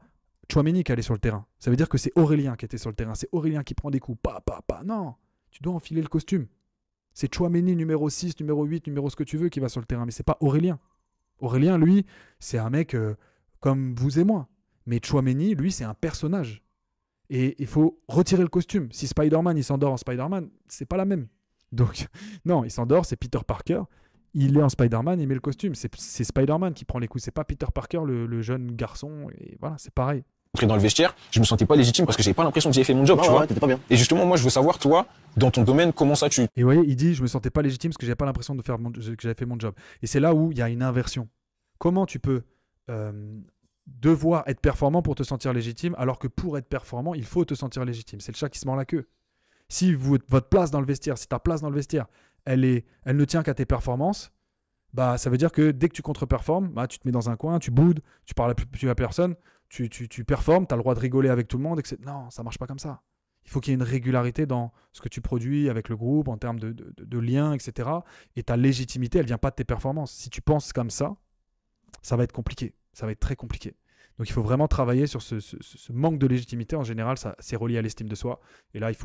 Tchouaméni qui allait sur le terrain. Ça veut dire que c'est Aurélien qui était sur le terrain. C'est Aurélien qui prend des coups. Pas. Non, tu dois enfiler le costume. C'est Tchouaméni numéro 6, numéro 8, numéro ce que tu veux qui va sur le terrain. Mais c'est pas Aurélien. Aurélien, lui, c'est un mec comme vous et moi. Mais Tchouaméni, lui, c'est un personnage. Et il faut retirer le costume. Si Spider-Man, il s'endort en Spider-Man, c'est pas la même. Donc, non, il s'endort, c'est Peter Parker. Il est en Spider-Man, il met le costume. C'est Spider-Man qui prend les coups. C'est pas Peter Parker, le jeune garçon. Et voilà, c'est pareil. Dans le vestiaire, je me sentais pas légitime parce que j'avais pas l'impression que j'avais fait mon job, tu vois. T'étais pas bien. Et justement, moi, je veux savoir, toi, dans ton domaine, comment ça tu... Et vous voyez, il dit, je me sentais pas légitime parce que j'avais pas l'impression que j'avais fait mon job. Et c'est là où il y a une inversion. Comment tu peux devoir être performant pour te sentir légitime, alors que pour être performant, il faut te sentir légitime. C'est le chat qui se mord la queue. Si votre place dans le vestiaire, si ta place dans le vestiaire, elle ne tient qu'à tes performances, bah, ça veut dire que dès que tu contre-performes, bah, tu te mets dans un coin, tu boudes, tu parles plus à personne, tu performes, tu as le droit de rigoler avec tout le monde, etc. Non, ça marche pas comme ça. Il faut qu'il y ait une régularité dans ce que tu produis avec le groupe, en termes de liens, etc. Et ta légitimité, elle vient pas de tes performances. Si tu penses comme ça va être compliqué. Ça va être très compliqué. Donc il faut vraiment travailler sur ce manque de légitimité. En général, c'est relié à l'estime de soi. Et là, il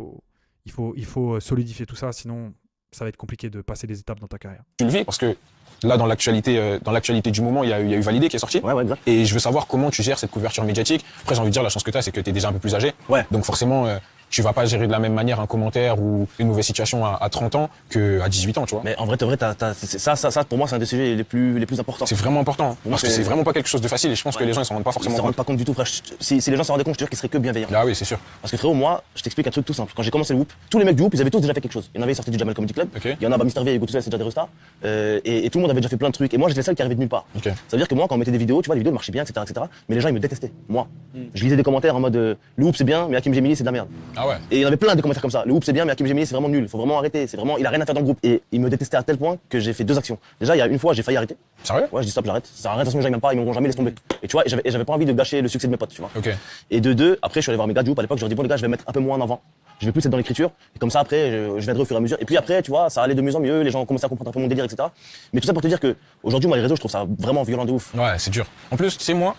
faut solidifier tout ça, sinon ça va être compliqué de passer des étapes dans ta carrière. Tu le vis parce que là, dans l'actualité du moment, il y a eu Validé qui est sorti. Ouais, exact. Et je veux savoir comment tu gères cette couverture médiatique. Après, j'ai envie de dire, la chance que tu as, c'est que tu es déjà un peu plus âgé. Ouais. Donc forcément, tu vas pas gérer de la même manière un commentaire ou une mauvaise situation à 30 ans qu'à 18 ans, tu vois. Mais en vrai, ça, pour moi, c'est un des sujets les plus importants. C'est vraiment important. Parce que c'est vraiment pas quelque chose de facile et je pense que les gens, ils s'en rendent pas forcément compte. Ils s'en rendent pas compte du tout, frère. Si les gens s'en rendaient compte, je te jure qu'ils seraient que bienveillants. Ah oui, c'est sûr. Parce que frérot, moi, je t'explique un truc tout simple. Quand j'ai commencé le Whoop, tous les mecs du Whoop, ils avaient tous déjà fait quelque chose. Il y en avait sorti du Jamel Comedy Club. Okay. Il y en a, Mister V et Hugo Toussel, c'est déjà des restas. Et tout le monde avait déjà fait plein de trucs. Et moi, j'étais le seul qui arrivait de nulle part. Okay. Ça veut dire que moi, quand on mettait des vidéos, tu vois, les vidéos marchaient bien, etc. Mais les gens, ils me détestaient. Moi. Je lisais des commentaires en mode le Whoop, c'est bien, mais Hakim Gemini, c'est de la merde. Ah ouais. Et il y en avait plein de commentaires comme ça. Le Whoop, c'est bien, mais Hakim Gemini, c'est vraiment nul. Faut vraiment arrêter. Il a rien à faire dans le groupe. Et il me détestait à tel point que j'ai fait 2 actions. Déjà, il y a une fois, j'ai failli arrêter. Sérieux? Ouais, je dis stop, j'arrête. Ça sert à rien, de toute façon, j'aime même pas, ils m'auront jamais laissé tomber. Et tu vois, j'avais pas envie de gâcher le succès de mes potes, tu vois. Okay. Et de 2, après, je suis allé voir mes gars du Whoop à l'époque, je leur ai dit, bon, les gars, je vais mettre un peu moins en avant. Je vais plus être dans l'écriture. Et comme ça, après, je viendrai au fur et à mesure. Et puis après, tu vois, ça allait de mieux en mieux, les gens ont commencé à comprendre un peu mon délire, etc. Mais tout ça pour te dire que aujourd'hui, moi, les réseaux, je trouve ça vraiment violent de ouf. Ouais, c'est dur. En plus, tu sais, moi,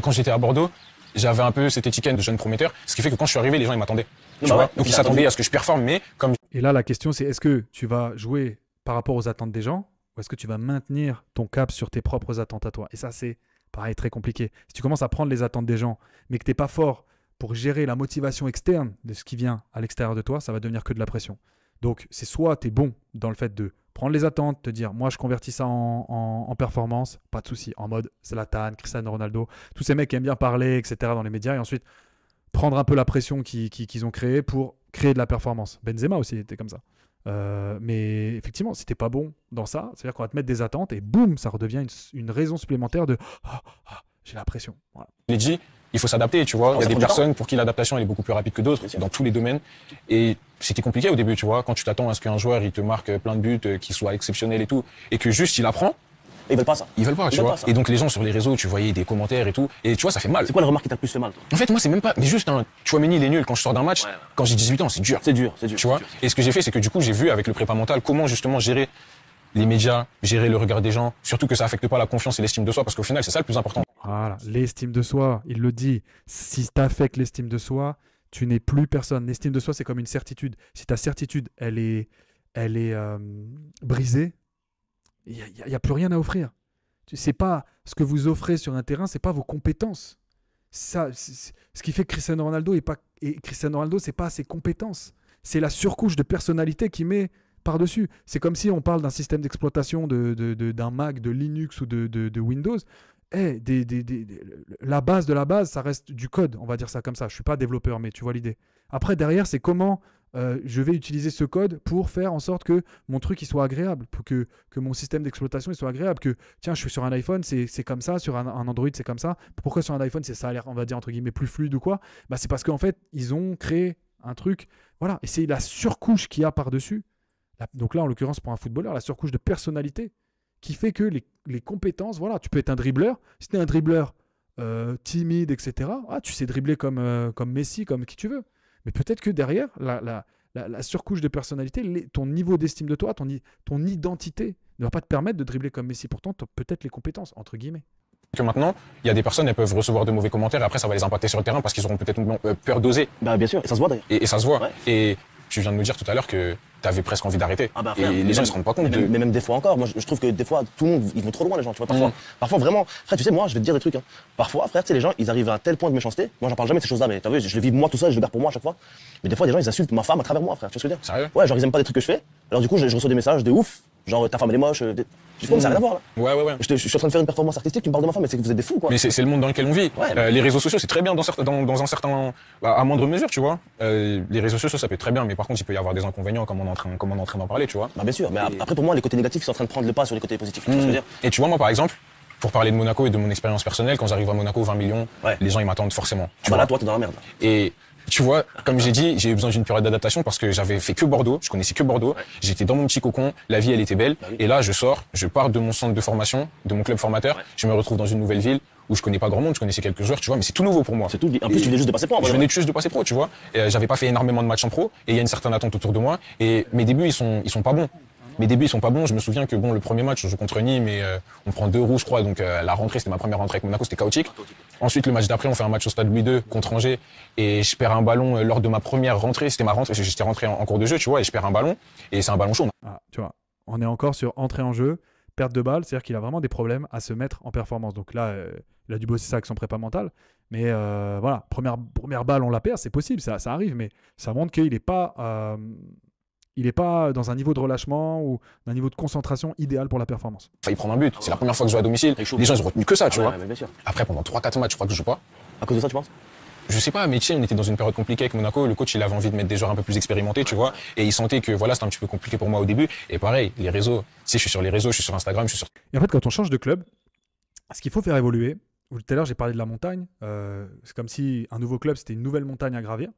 quand j'étais à Bordeaux, j'avais un peu cette étiquette de jeune prometteur, ce qui fait que quand je suis arrivé, les gens, ils m'attendaient. Tu vois, donc ils s'attendaient à ce que je performe, mais comme... Et là, la question, c'est est-ce que tu vas jouer par rapport aux attentes des gens ou est-ce que tu vas maintenir ton cap sur tes propres attentes à toi? Et ça, c'est pareil, très compliqué. Si tu commences à prendre les attentes des gens, mais que tu n'es pas fort pour gérer la motivation externe de ce qui vient à l'extérieur de toi, ça va devenir que de la pression. Donc, c'est soit tu es bon dans le fait de prendre les attentes, te dire, moi, je convertis ça en performance, pas de souci, en mode Zlatan, Cristiano Ronaldo, tous ces mecs qui aiment bien parler, etc. dans les médias, et ensuite prendre un peu la pression qu'ils ont créée pour créer de la performance. Benzema aussi était comme ça. Mais effectivement, si t'es pas bon dans ça, c'est-à-dire qu'on va te mettre des attentes et boum, ça redevient une raison supplémentaire de j'ai la pression. Voilà. Je l'ai dit, il faut s'adapter, tu vois. Il y a des personnes pour qui l'adaptation elle est beaucoup plus rapide que d'autres, dans tous les domaines. Et c'était compliqué au début, tu vois, quand tu t'attends à ce qu'un joueur il te marque plein de buts, qu'il soit exceptionnel et tout, et que juste il apprend. Ils veulent pas ça. Ils veulent pas, tu vois. Et donc les gens sur les réseaux, tu voyais des commentaires et tout, et tu vois, ça fait mal. C'est quoi la remarque qui t'a le plus fait mal, toi? En fait, moi, c'est même pas. Mais juste, Tchouaméni, il est nul quand je sors d'un match. Ouais. Quand j'ai 18 ans, c'est dur. C'est dur. Tu vois. Et ce que j'ai fait, c'est que du coup, j'ai vu avec le prépa mental comment justement gérer les médias, gérer le regard des gens, surtout que ça affecte pas la confiance et l'estime de soi, parce qu'au final, c'est ça le plus important. Voilà, l'estime de soi, il le dit. Si tu affectes l'estime de soi, tu n'es plus personne. L'estime de soi, c'est comme une certitude. Si ta certitude, elle est brisée, il y a plus rien à offrir. C'est pas ce que vous offrez sur un terrain, c'est pas vos compétences. Ça, ce qui fait que Cristiano Ronaldo Cristiano Ronaldo, c'est pas ses compétences. C'est la surcouche de personnalité qu'il met par-dessus. C'est comme si on parle d'un système d'exploitation d'un Mac, de Linux ou de Windows. La base de la base, ça reste du code, on va dire ça comme ça. Je suis pas développeur, mais tu vois l'idée. Après, derrière, c'est comment je vais utiliser ce code pour faire en sorte que mon truc il soit agréable, pour que mon système d'exploitation il soit agréable, que tiens, je suis sur un iPhone, c'est comme ça, sur un Android, c'est comme ça. Pourquoi sur un iPhone, ça a l'air, on va dire, entre guillemets, plus fluide ou quoi? Bah, c'est parce qu'en fait, ils ont créé un truc, voilà, et c'est la surcouche qu'il y a par-dessus. Donc là, en l'occurrence, pour un footballeur, la surcouche de personnalité qui fait que les compétences, voilà, tu peux être un dribbleur. Si tu es un dribbleur timide, etc., tu sais dribbler comme Messi, comme qui tu veux. Mais peut-être que derrière, la surcouche de personnalité, ton niveau d'estime de toi, ton identité ne va pas te permettre de dribbler comme Messi. Pourtant, tu as peut-être les compétences, entre guillemets. Que maintenant, il y a des personnes, elles peuvent recevoir de mauvais commentaires et après, ça va les impacter sur le terrain parce qu'ils auront peut-être peur d'oser. Bah, bien sûr, et ça se voit d'ailleurs. Et ça se voit. Ouais. Et tu viens de me dire tout à l'heure que tu avais presque envie d'arrêter. Ah bah, frère, et les gens, ils se rendent pas compte de. Mais même des fois encore, moi je trouve que des fois, tout le monde, ils vont trop loin les gens, tu vois, parfois vraiment, frère, tu sais, moi, je vais te dire des trucs, hein. Parfois, frère, tu sais, les gens, ils arrivent à un tel point de méchanceté, moi j'en parle jamais de ces choses-là, mais t'as vu, je le vis moi tout seul, je le garde pour moi à chaque fois. Mais des fois, des gens, ils insultent ma femme à travers moi, frère, tu vois ce que je veux dire? Sérieux? Ouais, genre, ils aiment pas des trucs que je fais, alors du coup, je reçois des messages de ouf, genre, ta femme elle est moche, je sais pas, ça n'a rien à voir là. Ouais. Je suis en train de faire une performance artistique, tu me parles de ma femme, mais c'est que vous êtes des fous, quoi. Mais c'est le monde dans lequel on vit. Ouais. Les réseaux sociaux, c'est très bien dans un certain, à moindre mesure, tu vois. Les réseaux sociaux, ça peut être très bien, mais par contre, il peut y avoir des inconvénients, comme on est en train d'en parler, tu vois. Bah, bien sûr, mais après, pour moi, les côtés négatifs sont en train de prendre le pas sur les côtés positifs, tu vois ce que je veux dire? Et tu vois, moi, par exemple, pour parler de Monaco et de mon expérience personnelle, quand j'arrive à Monaco, 20 millions, les gens, ils m'attendent forcément. Bah là, toi, t'es dans la merde. Et tu vois, comme j'ai dit, j'ai eu besoin d'une période d'adaptation parce que j'avais fait que Bordeaux, je connaissais que Bordeaux, j'étais dans mon petit cocon, la vie elle était belle, et là je sors, je pars de mon centre de formation, de mon club formateur, je me retrouve dans une nouvelle ville où je connais pas grand monde, je connaissais quelques joueurs, tu vois, mais c'est tout nouveau pour moi. C'est tout. En plus, tu venais juste de passer pro. Je venais juste de passer pro, tu vois. J'avais pas fait énormément de matchs en pro, et il y a une certaine attente autour de moi, et mes débuts ils sont pas bons. Mes débuts ils sont pas bons. Je me souviens que bon, le premier match on joue contre Nîmes, mais on prend 2 rouges, je crois. Donc la rentrée, c'était ma première rentrée avec Monaco, c'était chaotique. Ensuite le match d'après, on fait un match au stade Louis II contre Angers et je perds un ballon lors de ma première rentrée. C'était ma rentrée, j'étais rentré en cours de jeu, tu vois, et je perds un ballon et c'est un ballon chaud. Tu vois, on est encore sur entrée en jeu, perte de balle, c'est-à-dire qu'il a vraiment des problèmes à se mettre en performance. Donc là, il a dû bosser ça avec son prépa mental. Mais voilà, première balle, on la perd, c'est possible, ça arrive, mais ça montre qu'il n'est pas. Il n'est pas dans un niveau de relâchement ou d'un niveau de concentration idéal pour la performance. Failli prendre un but. C'est la première fois que je joue à domicile. Les gens, ils ont retenu que ça, tu vois. Bien sûr. Après, pendant 3-4 matchs, je crois que je joue pas. À cause de ça, tu penses? Je sais pas, mais tu sais, on était dans une période compliquée avec Monaco. Le coach, il avait envie de mettre des joueurs un peu plus expérimentés, tu vois. Et il sentait que voilà, c'était un petit peu compliqué pour moi au début. Et pareil, les réseaux. Tu sais, je suis sur les réseaux, je suis sur Instagram, je suis sur. Et en fait, quand on change de club, ce qu'il faut faire évoluer, tout à l'heure, j'ai parlé de la montagne. C'est comme si un nouveau club, c'était une nouvelle montagne à gravir.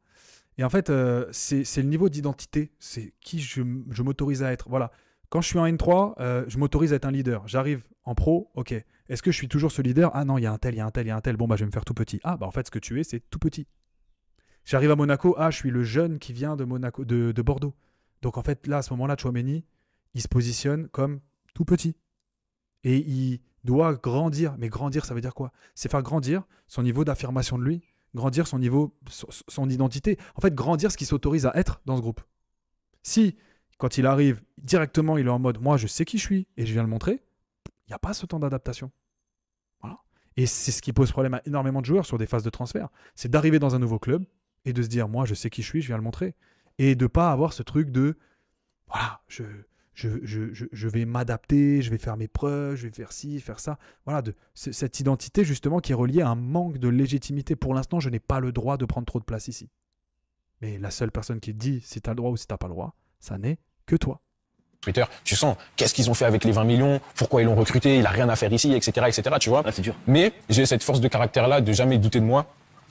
Et en fait, c'est le niveau d'identité. C'est qui je m'autorise à être. Voilà. Quand je suis en N3, je m'autorise à être un leader. J'arrive en pro, ok. Est-ce que je suis toujours ce leader? Ah non, il y a un tel, il y a un tel, il y a un tel. Bon, bah, je vais me faire tout petit. Ah, bah, en fait, ce que tu es, c'est tout petit. J'arrive à Monaco. Ah, je suis le jeune qui vient de Monaco, de Bordeaux. Donc, en fait, là, à ce moment-là, Tchouaméni, il se positionne comme tout petit. Et il doit grandir. Mais grandir, ça veut dire quoi? C'est faire grandir son niveau d'affirmation de lui, grandir son niveau, son identité. En fait, grandir ce qu'il s'autorise à être dans ce groupe. Si, quand il arrive, directement, il est en mode « moi, je sais qui je suis et je viens le montrer », il n'y a pas ce temps d'adaptation. Voilà. Et c'est ce qui pose problème à énormément de joueurs sur des phases de transfert. C'est d'arriver dans un nouveau club et de se dire « moi, je sais qui je suis, je viens le montrer ». Et de ne pas avoir ce truc de « voilà, je vais m'adapter, je vais faire mes preuves, je vais faire ci, faire ça ». Voilà, cette identité justement qui est reliée à un manque de légitimité. Pour l'instant, je n'ai pas le droit de prendre trop de place ici. Mais la seule personne qui te dit si tu as le droit ou si tu n'as pas le droit, ça n'est que toi. Twitter, tu sens qu'est-ce qu'ils ont fait avec les 20 millions, pourquoi ils l'ont recruté, il a rien à faire ici, etc., tu vois. Ah, c'est dur. Mais j'ai cette force de caractère-là de jamais douter de moi.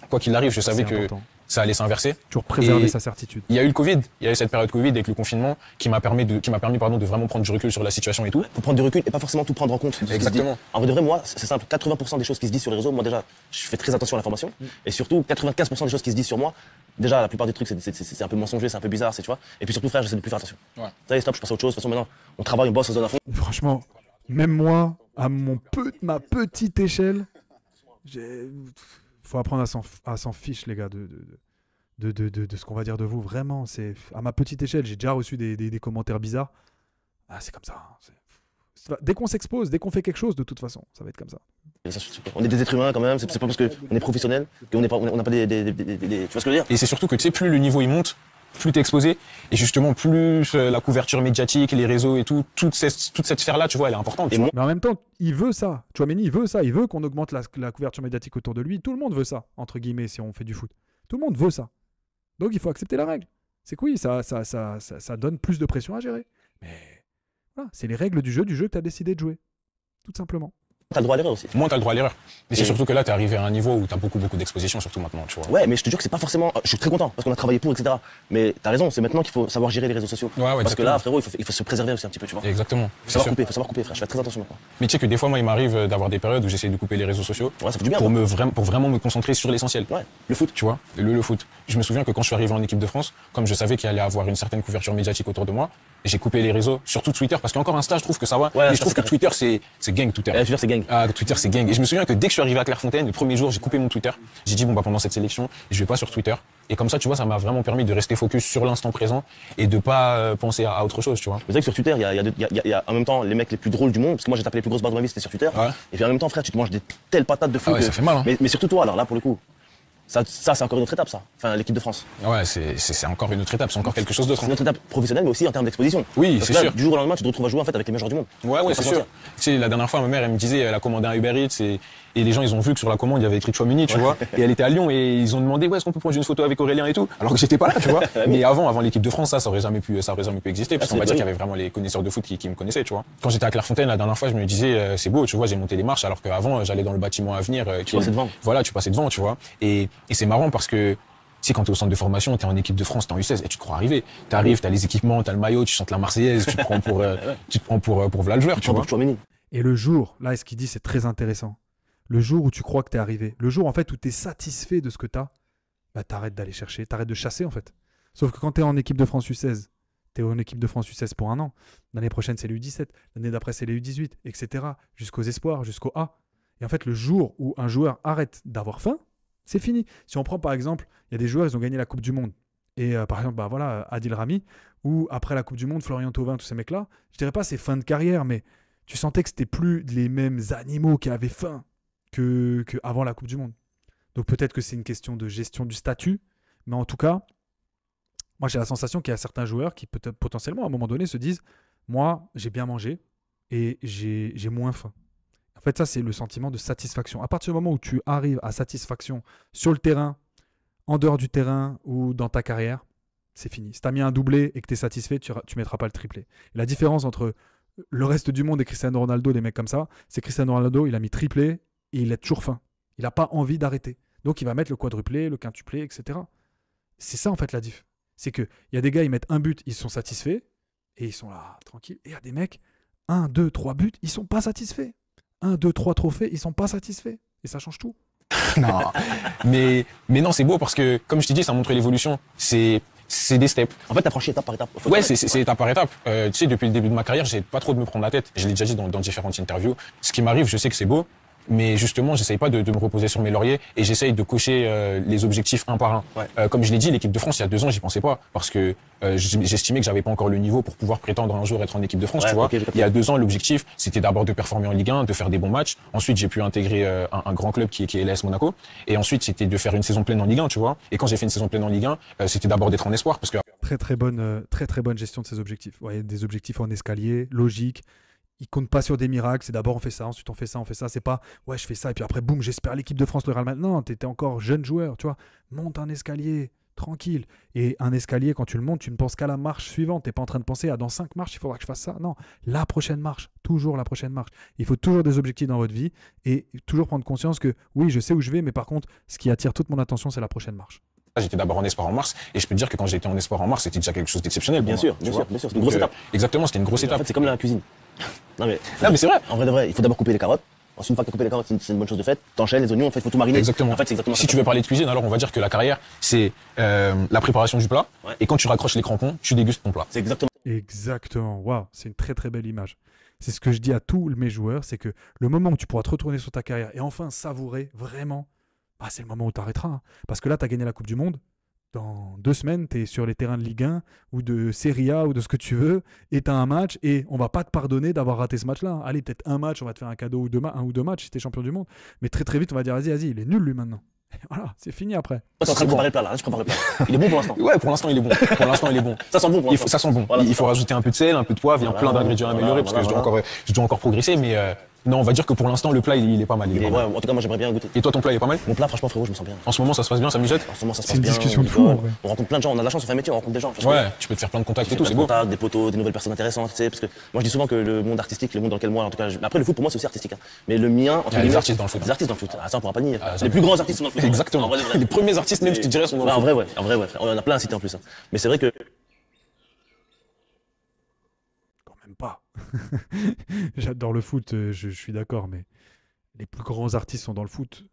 Quoi qu'il arrive, je savais que ça allait s'inverser. Toujours préserver sa certitude. Il y a eu le Covid, il y a eu cette période Covid avec le confinement qui m'a permis de vraiment prendre du recul sur la situation et tout. Faut prendre du recul et pas forcément tout prendre en compte. Exactement. En vrai de vrai, moi, c'est simple. 80% des choses qui se disent sur les réseaux, moi déjà, je fais très attention à l'information. Et surtout, 95% des choses qui se disent sur moi, déjà, la plupart des trucs, c'est un peu mensonger, c'est un peu bizarre, tu vois. Et puis surtout, frère, j'essaie de plus faire attention. Ouais. Ça y est, stop, je passe à autre chose. De toute façon, maintenant, on travaille, on bosse, on se donne à fond. Franchement, même moi, à ma petite échelle, faut apprendre à s'en fiche, les gars, de ce qu'on va dire de vous. Vraiment, c'est à ma petite échelle, j'ai déjà reçu des commentaires bizarres. Ah, c'est comme ça. Dès qu'on s'expose, dès qu'on fait quelque chose, de toute façon, ça va être comme ça. On est des êtres humains quand même, c'est pas parce qu'on est professionnel qu'on n'a pas des... Tu vois ce que je veux dire? Et c'est surtout que tu sais, plus le niveau il monte, plus t'es exposé, et justement plus la couverture médiatique, les réseaux et tout, toute cette sphère-là, tu vois, elle est importante. Mais en même temps, il veut ça. Tchouaméni, il veut ça. Il veut qu'on augmente la couverture médiatique autour de lui. Tout le monde veut ça, entre guillemets, si on fait du foot. Tout le monde veut ça. Donc il faut accepter la règle. C'est que oui, ça donne plus de pression à gérer. Mais voilà, c'est les règles du jeu que tu as décidé de jouer. Tout simplement. T'as le droit à l'erreur aussi. Moins t'as le droit à l'erreur. Mais c'est Et- surtout que là, t'es arrivé à un niveau où t'as beaucoup d'exposition, surtout maintenant, tu vois. Ouais, mais je te jure que c'est pas forcément. Je suis très content parce qu'on a travaillé pour, etc. Mais t'as raison, c'est maintenant qu'il faut savoir gérer les réseaux sociaux. Ouais, parce que exactement. là, frérot, il faut se préserver aussi un petit peu, tu vois. Exactement. Faut savoir couper, frère. Je fais très attention maintenant. Mais tu sais que des fois, moi, il m'arrive d'avoir des périodes où j'essaie de couper les réseaux sociaux Ouais, ça fait du bien. pour vraiment me concentrer sur l'essentiel. Ouais, le foot. Tu vois, le foot. Je me souviens que quand je suis arrivé en équipe de France, comme je savais qu'il allait avoir une certaine couverture médiatique autour de moi, j'ai coupé les réseaux, surtout Twitter, parce qu'encore Insta, je trouve que ça va. Ouais, mais je ça, trouve que c'est Twitter, c'est gang Twitter. Je veux dire, c'est gang. Ah, Twitter, c'est gang. Et je me souviens que dès que je suis arrivé à Clairefontaine, le premier jour, j'ai coupé mon Twitter. J'ai dit, bon, bah, pendant cette sélection, je vais pas sur Twitter. Et comme ça, tu vois, ça m'a vraiment permis de rester focus sur l'instant présent et de pas penser à autre chose, tu vois. Vous savez que sur Twitter, il y a en même temps les mecs les plus drôles du monde, parce que moi j'ai tapé les plus grosses barres de ma vie, c'était sur Twitter. Ouais. Et puis en même temps, frère, tu te manges des telles patates de fou. Ah ouais, ça fait mal, hein. Mais surtout toi, alors là, pour le coup. Ça c'est encore une autre étape, ça. Enfin, l'équipe de France. Ouais, c'est encore une autre étape, c'est encore quelque chose d'autre. C'est une autre étape professionnelle, mais aussi en termes d'exposition. Oui, Parce c'est que là, sûr. du jour au lendemain, tu te retrouves à jouer en fait avec les meilleurs joueurs du monde. Ouais, On va c'est pas sûr. mentir. Tu sais, la dernière fois, ma mère, elle me disait, elle a commandé un Uber Eats et les gens, ils ont vu que sur la commande, il y avait écrit Chouamini, tu vois. Et elle était à Lyon et ils ont demandé, ouais, est-ce qu'on peut prendre une photo avec Aurélien et tout? Alors que j'étais pas là, tu vois. Mais avant l'équipe de France, ça aurait jamais pu exister, parce Ah, qu'on va c'est dire qu'il y vrai. avait vraiment les connaisseurs de foot qui me connaissaient, tu vois. Quand j'étais à Clairefontaine, la dernière fois, je me disais, c'est beau, tu vois, j'ai monté les marches, alors qu'avant, j'allais dans le bâtiment à venir. Tu passais devant. Voilà, tu passais devant, tu vois. Et c'est marrant parce que, tu sais, quand t'es au centre de formation, t'es en équipe de France, t'es en U16, et tu te crois arriver. T'arrives, t'as les équipements, t'as le maillot, tu chantes la Marseillaise, tu te prends pour voilà le joueur, tu vois. Chouameni. Et le jour, là, ce qu'il dit, c'est très intéressant. Le jour où tu crois que t'es arrivé, le jour en fait où t'es satisfait de ce que t'as, bah t'arrêtes d'aller chercher, t'arrêtes de chasser en fait. Sauf que quand t'es en équipe de France U16, t'es en équipe de France U16 pour un an. L'année prochaine, c'est les U17. L'année d'après, c'est les U18, etc. Jusqu'aux espoirs, jusqu'au A. Et en fait, le jour où un joueur arrête d'avoir faim, c'est fini. Si on prend par exemple, il y a des joueurs, ils ont gagné la Coupe du Monde. Et par exemple, bah voilà, Adil Rami, ou après la Coupe du Monde, Florian Thauvin, tous ces mecs-là, je dirais pas c'est fin de carrière, mais tu sentais que c'était plus les mêmes animaux qui avaient faim que avant la Coupe du Monde. Donc peut-être que c'est une question de gestion du statut, mais en tout cas, moi j'ai la sensation qu'il y a certains joueurs qui peut-être potentiellement à un moment donné se disent, moi j'ai bien mangé et j'ai moins faim. En fait, ça, c'est le sentiment de satisfaction. À partir du moment où tu arrives à satisfaction sur le terrain, en dehors du terrain ou dans ta carrière, c'est fini. Si tu as mis un doublé et que tu es satisfait, tu ne mettras pas le triplé. Et la différence entre le reste du monde et Cristiano Ronaldo, des mecs comme ça, c'est Cristiano Ronaldo, il a mis triplé et il a toujours faim. Il n'a pas envie d'arrêter. Donc, il va mettre le quadruplé, le quintuplé, etc. C'est ça, en fait, la diff. C'est qu'il y a des gars, ils mettent un but, ils sont satisfaits et ils sont là, tranquilles. Et il y a des mecs, 1, 2, 3 buts, ils sont pas satisfaits. 1, 2, 3 trophées, ils sont pas satisfaits. Et ça change tout. Non. mais non, c'est beau parce que, comme je t'ai dit, ça montre l'évolution. C'est des steps. En fait, t'as franchi étape par étape. Faut Ouais, te- c'est étape par étape. Tu sais, depuis le début de ma carrière, j'essaie pas trop de me prendre la tête. Je l'ai déjà dit dans différentes interviews. Ce qui m'arrive, je sais que c'est beau. Mais justement, j'essaye pas de me reposer sur mes lauriers et j'essaye de cocher les objectifs un par un. Ouais. Comme je l'ai dit, l'équipe de France, il y a 2 ans, j'y pensais pas parce que j'estimais que j'avais pas encore le niveau pour pouvoir prétendre un jour être en équipe de France. Ouais, Tu vois, ok, j'ai capté. il y a 2 ans, l'objectif, c'était d'abord de performer en Ligue 1, de faire des bons matchs. Ensuite, j'ai pu intégrer un grand club qui est l'AS Monaco. Et ensuite, c'était de faire une saison pleine en Ligue 1, tu vois. Et quand j'ai fait une saison pleine en Ligue 1, c'était d'abord d'être en espoir parce que Très bonne gestion de ses objectifs. Ouais, des objectifs en escalier, logique. Il compte pas sur des miracles. C'est d'abord on fait ça, ensuite on fait ça, on fait ça. C'est pas ouais je fais ça et puis après boum j'espère l'équipe de France le Real maintenant. Non, t'étais encore jeune joueur, tu vois. Monte un escalier tranquille. Et un escalier quand tu le montes, tu ne penses qu'à la marche suivante. T'es pas en train de penser à dans 5 marches il faudra que je fasse ça. Non, la prochaine marche, toujours la prochaine marche. Il faut toujours des objectifs dans votre vie et toujours prendre conscience que oui je sais où je vais, mais par contre ce qui attire toute mon attention c'est la prochaine marche. j'étais d'abord en espoir en mars et je peux te dire que quand j'étais en espoir en mars, c'était déjà quelque chose d'exceptionnel. Bien pour sûr, moi, bien tu sûr, vois. bien sûr. C'est une Donc, grosse étape. Exactement, c'était une grosse En étape. fait, c'est comme la cuisine. Non, mais C'est vrai. en vrai de vrai, il faut d'abord couper les carottes. Ensuite, une fois que tu as coupé les carottes, c'est une bonne chose de faite. T'enchaînes les oignons, en fait, il faut tout mariner. Exactement. En fait, c'est exactement Si ça. tu veux parler de cuisine, alors on va dire que la carrière, c'est la préparation du plat. Ouais. Et quand tu raccroches les crampons, tu dégustes ton plat. C'est exactement. Exactement, waouh, c'est une très très belle image. C'est ce que je dis à tous mes joueurs, c'est que le moment où tu pourras te retourner sur ta carrière et enfin savourer vraiment, bah, c'est le moment où tu arrêteras. Hein. Parce que là, tu as gagné la Coupe du Monde. Dans 2 semaines, tu es sur les terrains de Ligue 1 ou de Serie A ou de ce que tu veux, et tu as un match, et on va pas te pardonner d'avoir raté ce match-là. Allez, peut-être un match, on va te faire un cadeau ou 2 un ou deux matchs si tu es champion du monde. Mais très très vite, on va dire, vas-y, il est nul lui maintenant. Et voilà, c'est fini après. Toi, t'es en train de préparer le plat là. Je prépare le plat. Il est bon pour l'instant. Ouais, pour l'instant, il est bon. Pour l'instant, il est bon. Ça sent bon pour l'instant. Ça sent bon. Voilà, il c'est faut ça. rajouter un peu de sel, un peu de poivre, il y a Voilà, plein d'ingrédients à voilà, améliorer parce que voilà, je dois encore progresser, mais Non, on va dire que pour l'instant, le plat, il est pas mal. Ouais, en tout cas, moi, j'aimerais bien goûter. Et toi, ton plat, il est pas mal? Mon plat, franchement, frérot, je me sens bien. En ce moment, ça se passe bien, ça musette? En ce moment, ça se C'est passe une bien. discussion on de fou, rigole. en vrai. On rencontre plein de gens, on a la chance, on fait un métier, on rencontre des gens. Ouais, tu peux te faire plein de contacts et tout, c'est beau. Des potos, des nouvelles personnes intéressantes, tu sais, parce que moi, je dis souvent que le monde artistique, le monde dans lequel moi, en tout cas, après, le foot, pour moi, c'est aussi artistique, hein. Mais le mien, Il y a des artistes dans le foot. Des artistes dans le foot. Ah, ça, on pourra pas nier. Ah, ça, Les plus grands artistes sont dans le foot. Exactement. En vrai, Les premiers artistes, même, je te dirais, sont dans le Ouais, foot. en vrai, ouais. On en a plein à citer en plus, hein. Mais c'est vrai que. Quand même pas. J'adore le foot, je suis d'accord, mais les plus grands artistes sont dans le foot.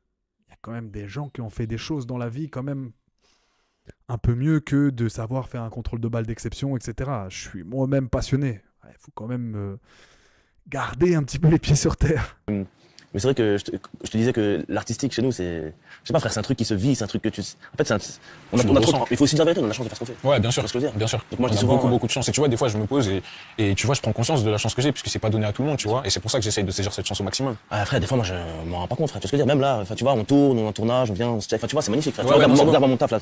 Il y a quand même des gens qui ont fait des choses dans la vie quand même un peu mieux que de savoir faire un contrôle de balle d'exception, etc. Je suis moi-même passionné. Il faut quand même garder un petit peu les pieds sur terre. Mais c'est vrai que je te disais que l'artistique chez nous, c'est. Je sais pas, frère, c'est un truc qui se vit, c'est un truc que tu. En fait, c'est un. On a trop. Il faut aussi dire la vérité, on a la chance de faire ce qu'on fait. Ouais, bien sûr. Tu vois ce que je veux dire Bien sûr. Donc moi, je on dis a souvent, beaucoup de chance. Et tu vois, des fois, je me pose et tu vois, je prends conscience de la chance que j'ai, puisque c'est pas donné à tout le monde, tu vois. Et c'est pour ça que j'essaye de saisir cette chance au maximum. Ah, frère, des fois, moi, je m'en rends pas compte, frère. Tu vois ce que je veux dire? Même là, tu vois, on tourne, on est en tournage, on vient, enfin, tu vois, c'est magnifique, frère. Ouais, Tu vois, ouais, regarde mon taf, là,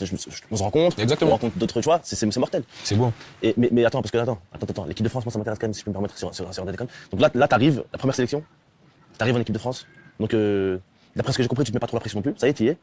on se rencontre. Exactement. On rencontre d'autres, tu vois, c'est mortel. C'est beau. Mais attends, parce que attends, l'équipe de France, moi, ça m'intéresse quand même, si je peux me permettre sur des déconnes. Donc là, t'arrives, la première sélection, t'arrives en équipe de France. Donc, d'après ce que j'ai compris, tu te mets pas trop la pression non plus. Ça y est, tu y es.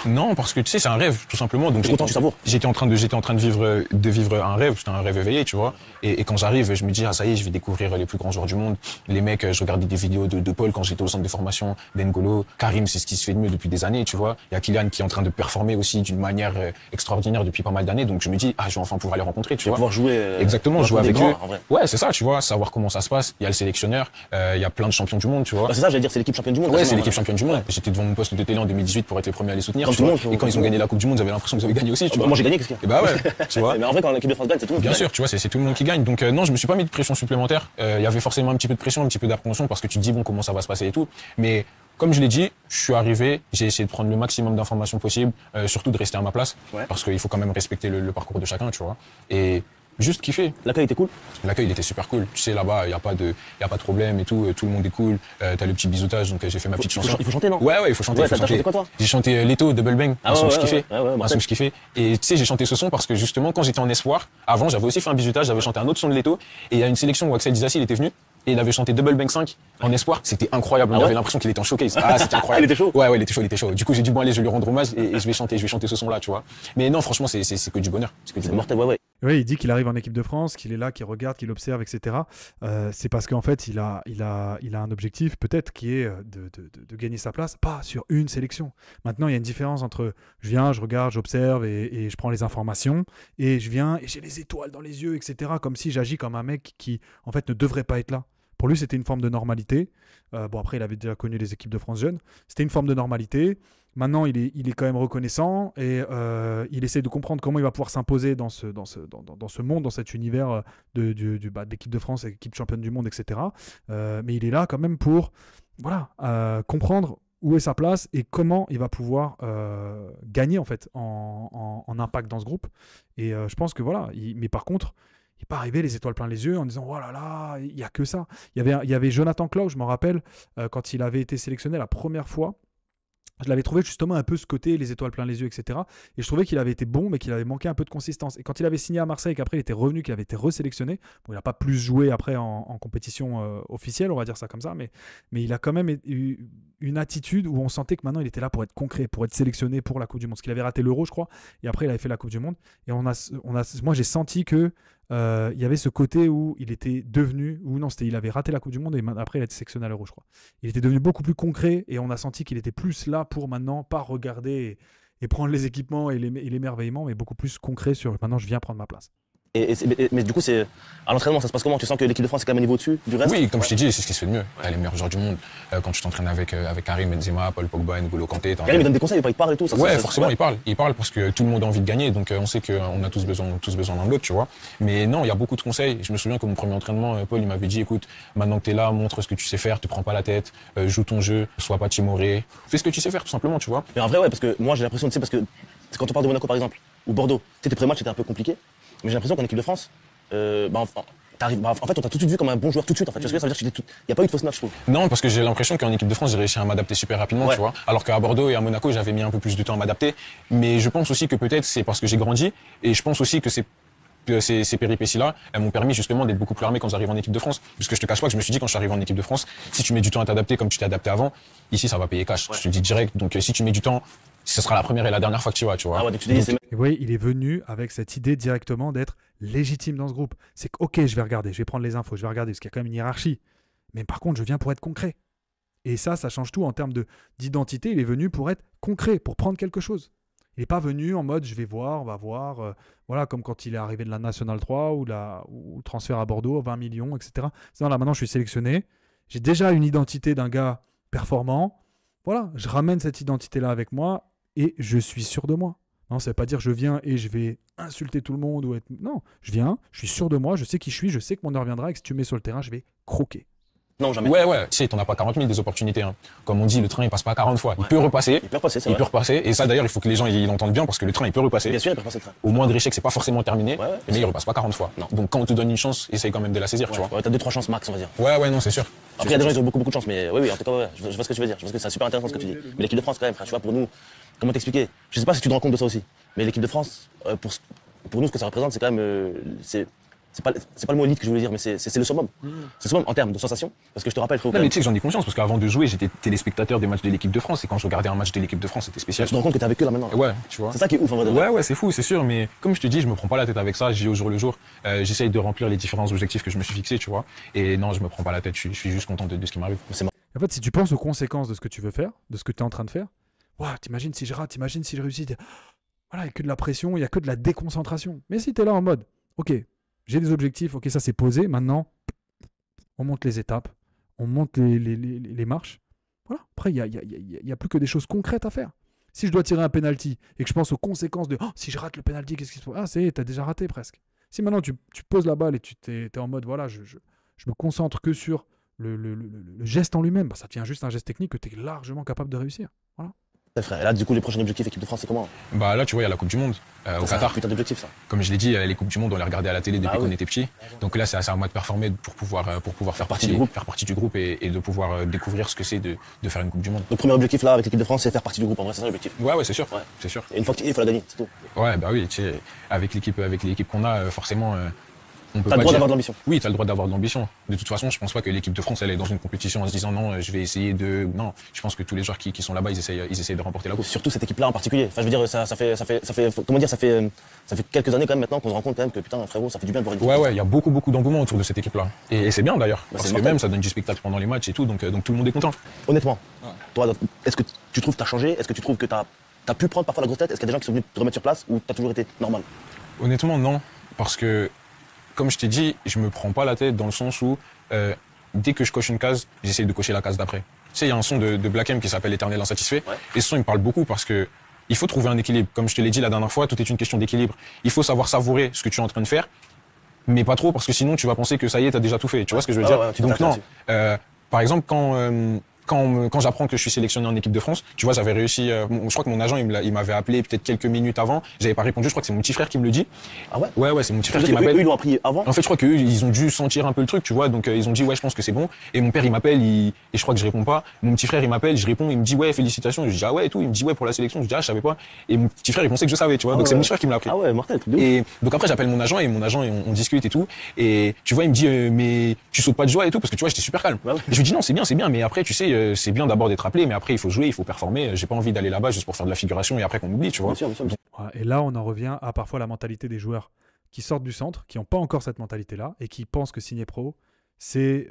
Non, parce que tu sais, c'est un rêve, tout simplement. Donc T'es content, tu savoures. j'étais en train de vivre un rêve, c'était un rêve éveillé, tu vois. Et quand j'arrive, je me dis, ah, ça y est, je vais découvrir les plus grands joueurs du monde. Les mecs, je regardais des vidéos de Paul quand j'étais au centre de formation, d'Engolo, Karim, c'est ce qui se fait de mieux depuis des années, tu vois. Il y a Kylian qui est en train de performer aussi d'une manière extraordinaire depuis pas mal d'années. Donc je me dis, ah, je vais enfin pouvoir les rencontrer, tu vois. Pouvoir jouer. Exactement, jouer avec grands, eux. en vrai. Ouais, c'est ça, tu vois, savoir comment ça se passe. Il y a le sélectionneur, il y a plein de champions du monde, tu vois. Bah, c'est ça, j'allais dire, c'est l'équipe championne du monde. Ouais, quasiment, c'est l'équipe hein. championne du monde. J'étais devant mon poste de télé en 2018 pour être les premiers à les soutenir. Comme tu tout le vois. monde, Et quand ils ont gagné la Coupe du Monde, j'avais l'impression que j'avais gagné aussi. Tu vois. Moi, j'ai gagné, qu'est-ce qu'il y a? Et bah ouais, tu vois. Mais en vrai, quand l'équipe de France gagne, c'est tout le monde. qui Bien gagne. sûr, tu vois, c'est tout le monde qui gagne. Donc non, je me suis pas mis de pression supplémentaire. Il y avait forcément un petit peu de pression, un petit peu d'appréhension parce que tu te dis bon comment ça va se passer et tout. Mais comme je l'ai dit, je suis arrivé, j'ai essayé de prendre le maximum d'informations possibles, surtout de rester à ma place, Ouais. parce qu'il faut quand même respecter le parcours de chacun, tu vois. Et juste kiffer. L'accueil était cool. L'accueil il était super cool. Tu sais là-bas, il y a pas de problème et tout le monde est cool. T'as le petit bisoutage donc j'ai fait ma petite chanson. Il faut chanter, non? Ouais, il faut chanter. Ouais, il faut t'as chanter. chanté quoi, toi? J'ai chanté Leto, Double Bang, un son que je kiffais. Ouais, Un son que je kiffais. Et tu sais, j'ai chanté ce son parce que justement, quand j'étais en espoir, avant, j'avais aussi fait un bisutage, j'avais chanté un autre son de Leto. Et il y a une sélection où Axel Disasi, il était venu. Et il avait chanté Double Bang 5 en espoir. C'était incroyable. On Ah ouais avait l'impression qu'il était en showcase. Ah, c'était incroyable. Il était chaud? Ouais, il était chaud. Du coup, j'ai dit, bon, allez, je vais lui rendre hommage et je vais chanter ce son-là, tu vois. Mais non, franchement, c'est que du bonheur. C'est que du C'est bonheur. mortel, ouais. Oui, il dit qu'il arrive en équipe de France, qu'il est là, qu'il regarde, qu'il observe, etc. C'est parce qu'en fait, il a un objectif peut-être qui est de gagner sa place, pas sur une sélection. Maintenant, il y a une différence entre je viens, je regarde, j'observe et je prends les informations et je viens et j'ai les étoiles dans les yeux, etc. Comme si j'agis comme un mec qui, en fait, ne devrait pas être là. Pour lui, c'était une forme de normalité. Bon, après, il avait déjà connu les équipes de France jeunes. C'était une forme de normalité. Maintenant, il est quand même reconnaissant et il essaie de comprendre comment il va pouvoir s'imposer dans ce monde, dans cet univers de l'équipe de France, équipe championne du monde, etc. Mais il est là quand même pour comprendre où est sa place et comment il va pouvoir gagner en fait en impact dans ce groupe. Et je pense que voilà. Mais par contre, il n'est pas arrivé les étoiles plein les yeux en disant oh là là, il n'y a que ça. Il y avait Jonathan Klaus, je me rappelle, quand il avait été sélectionné la première fois. Je l'avais trouvé justement un peu ce côté, les étoiles plein les yeux, etc. Et je trouvais qu'il avait été bon, mais qu'il avait manqué un peu de consistance. Et quand il avait signé à Marseille, qu'après il était revenu, qu'il avait été resélectionné, bon, il n'a pas plus joué après en compétition officielle, on va dire ça comme ça, mais il a quand même eu une attitude où on sentait que maintenant il était là pour être concret, pour être sélectionné pour la Coupe du Monde. Parce qu'il avait raté l'Euro, je crois, et après il avait fait la Coupe du Monde. Et moi j'ai senti que il y avait ce côté où il était devenu, il avait raté la Coupe du Monde et après il a été sélectionné à l'Euro, je crois. Il était devenu beaucoup plus concret et on a senti qu'il était plus là pour maintenant pas regarder et prendre les équipements et l'émerveillement, mais beaucoup plus concret sur maintenant je viens prendre ma place. Mais du coup, c'est à l'entraînement, ça se passe comment? Tu sens que l'équipe de France est quand même un niveau au-dessus du reste? Oui, comme je t'ai dit, c'est ce qui se fait de mieux. T'as les meilleurs joueurs du monde. Quand tu t'entraînes avec Karim Benzema, Paul Pogba, N'Golo Kanté. Karim, il donne des conseils, il parle et tout. Ouais, forcément, il parle. Il parle parce que tout le monde a envie de gagner, donc on sait qu'on a tous besoin l'un de l'autre, tu vois. Mais non, il y a beaucoup de conseils. Je me souviens que mon premier entraînement, Paul, il m'avait dit, écoute, maintenant que t'es là, montre ce que tu sais faire, te prends pas la tête, joue ton jeu, sois pas timoré, fais ce que tu sais faire, tout simplement, tu vois. Mais en vrai, ouais, parce que moi, j'ai l'impression, tu sais, parce que quand on parle de Monaco, par exemple, ou Bordeaux, tes pré-matchs étaient un peu compliqués, mais j'ai l'impression qu'en équipe de France, en fait, on t'a tout de suite vu comme un bon joueur tout de suite. En fait, tu vois ce que ça veut dire? Il n'y a pas eu de fausse match, je trouve. Non, parce que j'ai l'impression qu'en équipe de France, j'ai réussi à m'adapter super rapidement, Ouais. tu vois. Alors qu'à Bordeaux et à Monaco, j'avais mis un peu plus de temps à m'adapter. Mais je pense aussi que peut-être c'est parce que j'ai grandi. Et je pense aussi que c'est ces péripéties-là, elles m'ont permis justement d'être beaucoup plus armé quand j'arrive en équipe de France. Puisque je te cache pas que je me suis dit quand je suis arrivé en équipe de France, si tu mets du temps à t'adapter comme tu t'es adapté avant, ici ça va payer cash. Je te le dis direct. Donc si tu mets du temps, ce sera la première et la dernière fois que tu vas, tu vois. Ah ouais, donc tu dis, Et vous voyez, il est venu avec cette idée directement d'être légitime dans ce groupe. C'est que, ok, je vais regarder, je vais prendre les infos, je vais regarder, parce qu'il y a quand même une hiérarchie. Mais par contre, je viens pour être concret. Et ça change tout en termes d'identité. Il est venu pour être concret, pour prendre quelque chose. Il n'est pas venu en mode je vais voir, on va voir. Voilà, comme quand il est arrivé de la National 3 ou le transfert à Bordeaux, 20 millions, etc. Non, là, maintenant, je suis sélectionné. J'ai déjà une identité d'un gars performant. Voilà, je ramène cette identité-là avec moi et je suis sûr de moi. Non, ça ne veut pas dire je viens et je vais insulter tout le monde. Non, je viens, je suis sûr de moi, je sais qui je suis, je sais que mon heure viendra et que si tu me mets sur le terrain, je vais croquer. Non, jamais. Ouais. Tu sais, t'en as pas 40 000 des opportunités. Hein. Comme on dit, le train, il passe pas 40 fois. Il peut repasser. Il peut repasser, c'est Il vrai. peut repasser. Et ça, d'ailleurs, il faut que les gens ils l'entendent bien parce que le train, il peut repasser. Bien sûr, il peut repasser le train. Au moindre échec, c'est pas forcément terminé. Ouais, mais il repasse pas 40 fois. Non. Donc, quand on te donne une chance, essaye quand même de la saisir, tu vois. Ouais, t'as 2-3 chances max, on va dire. Ouais, non, c'est sûr. Après, il y a des gens qui ont beaucoup de chance, mais oui, en tout cas, ouais, je vois ce que tu veux dire. Je pense que c'est super intéressant ce que tu dis. Mais l'équipe de France, quand même, frère, tu vois, pour nous, comment t'expliquer? Je sais pas si tu te rends compte de ça aussi, mais l'équipe de France, pour nous, ce que ça représente, c'est quand même, c'est pas le mot élite que je voulais dire, mais c'est le summum. C'est le summum en termes de sensation. Parce que je te rappelle, frérot, Non, mais tu sais que j'en ai conscience parce qu'avant de jouer, j'étais téléspectateur des matchs de l'équipe de France et quand je regardais un match de l'équipe de France, c'était spécial. tu te rends compte que t'es avec eux là maintenant. Ouais, tu vois. C'est ça qui est ouf en vrai de vrai. Ouais, c'est fou, c'est sûr, mais comme je te dis, je me prends pas la tête avec ça, j'y vais au jour le jour. J'essaye de remplir les différents objectifs que je me suis fixés, tu vois. Et non, je me prends pas la tête, je suis juste content de ce qui m'arrive. C'est marrant. En fait, si tu penses aux conséquences de ce que tu veux faire, de ce que tu es en train de faire, t'imagines si je rate, t'imagines si je réussis. Voilà, il n'y a que de la pression, il n'y a que de la déconcentration. Mais si tu es là en mode, ok, j'ai des objectifs, ok, ça c'est posé, maintenant, on monte les étapes, on monte les marches. Voilà, après, il n'y a plus que des choses concrètes à faire. Si je dois tirer un penalty et que je pense aux conséquences de si je rate le penalty, qu'est-ce qui se passe? Ah, c'est, t'as déjà raté presque. Si maintenant tu poses la balle et tu t'es en mode, voilà, je me concentre que sur le geste en lui-même, ça devient juste un geste technique que tu es largement capable de réussir. Voilà. Frère. Et là, du coup, les prochains objectifs équipe de France, c'est comment? Bah là, tu vois, il y a la Coupe du Monde au C'est un Qatar. putain d'objectif, ça. Comme je l'ai dit, les Coupes du Monde, on les regardait à la télé depuis qu'on était petit. Donc là, c'est à moi de performer pour pouvoir faire partie du groupe et de pouvoir découvrir ce que c'est de faire une Coupe du Monde. Le premier objectif là avec l'équipe de France, c'est faire partie du groupe. En vrai, c'est ça l'objectif. Ouais, c'est sûr. Ouais. C'est sûr. Et une fois qu'il faut la gagner, c'est tout. Ouais, bah oui, tu sais, avec l'équipe qu'on a, forcément, on peut T'as pas le droit dire- d'avoir de l'ambition. Oui, t'as le droit d'avoir de l'ambition. De toute façon, je pense pas que l'équipe de France, elle est dans une compétition en se disant non, je vais essayer de. Non, je pense que tous les joueurs qui sont là-bas, ils essayent de remporter la coupe. Surtout cette équipe-là en particulier. Enfin, je veux dire, ça fait, comment dire, ça fait quelques années quand même maintenant qu'on se rend compte quand même que putain, frérot, ça fait du bien de voir une équipe. Ouais, il y a beaucoup d'engouement autour de cette équipe-là. Et c'est bien d'ailleurs, parce c'est que mortel. même ça donne du spectacle pendant les matchs et tout, donc tout le monde est content. Honnêtement, toi, est-ce que tu trouves que t'as changé? Est-ce que tu trouves que t'as pu prendre parfois la grosse tête? Est-ce qu'il y a des gens qui sont venus te remettre sur place ou t'as toujours été normal? Honnêtement, non, parce que comme je t'ai dit, je me prends pas la tête dans le sens où dès que je coche une case, j'essaye de cocher la case d'après. Tu sais, il y a un son de Black M qui s'appelle L'Éternel Insatisfait. Ouais. Et ce son, il me parle beaucoup parce que il faut trouver un équilibre. Comme je te l'ai dit la dernière fois, tout est une question d'équilibre. Il faut savoir savourer ce que tu es en train de faire, mais pas trop parce que sinon tu vas penser que ça y est, t'as déjà tout fait. Tu vois ce que je veux dire? Ouais, tu Donc t'attaques non. Par exemple, quand j'apprends que je suis sélectionné en équipe de France, tu vois, j'avais réussi. Je crois que mon agent, il m'avait appelé peut-être quelques minutes avant. J'avais pas répondu. Je crois que c'est mon petit frère qui me le dit. Ah ouais? Ouais, c'est mon petit frère Eux, qui m'appelle. ils l'ont appris avant? En fait, je crois qu'eux, ils ont dû sentir un peu le truc, tu vois. Donc, ils ont dit, ouais, je pense que c'est bon. Et mon père, il m'appelle, et je crois que je réponds pas. Mon petit frère, il m'appelle, je réponds, il me dit, ouais, félicitations. Je dis, ah ouais, et tout. Il me dit, ouais, pour la sélection. Je dis, ah, je savais pas. Et mon petit frère, il pensait que je savais, tu vois. Donc, c'est mon petit frère qui me l'a appris. Ah ouais, mortel, truc de ouf. Et donc après j'appelle mon agent et on discute et tout et tu vois il me dit mais tu sautes pas de joie et tout parce que tu vois j'étais super calme. Ouais. Et je lui dis non c'est bien mais après tu sais c'est bien d'abord d'être appelé mais après il faut jouer, il faut performer, j'ai pas envie d'aller là-bas juste pour faire de la figuration et après qu'on m'oublie tu vois. Bien sûr, bien sûr, bien sûr. Voilà. Et là, on en revient à parfois la mentalité des joueurs qui sortent du centre, qui n'ont pas encore cette mentalité-là et qui pensent que signer pro, c'est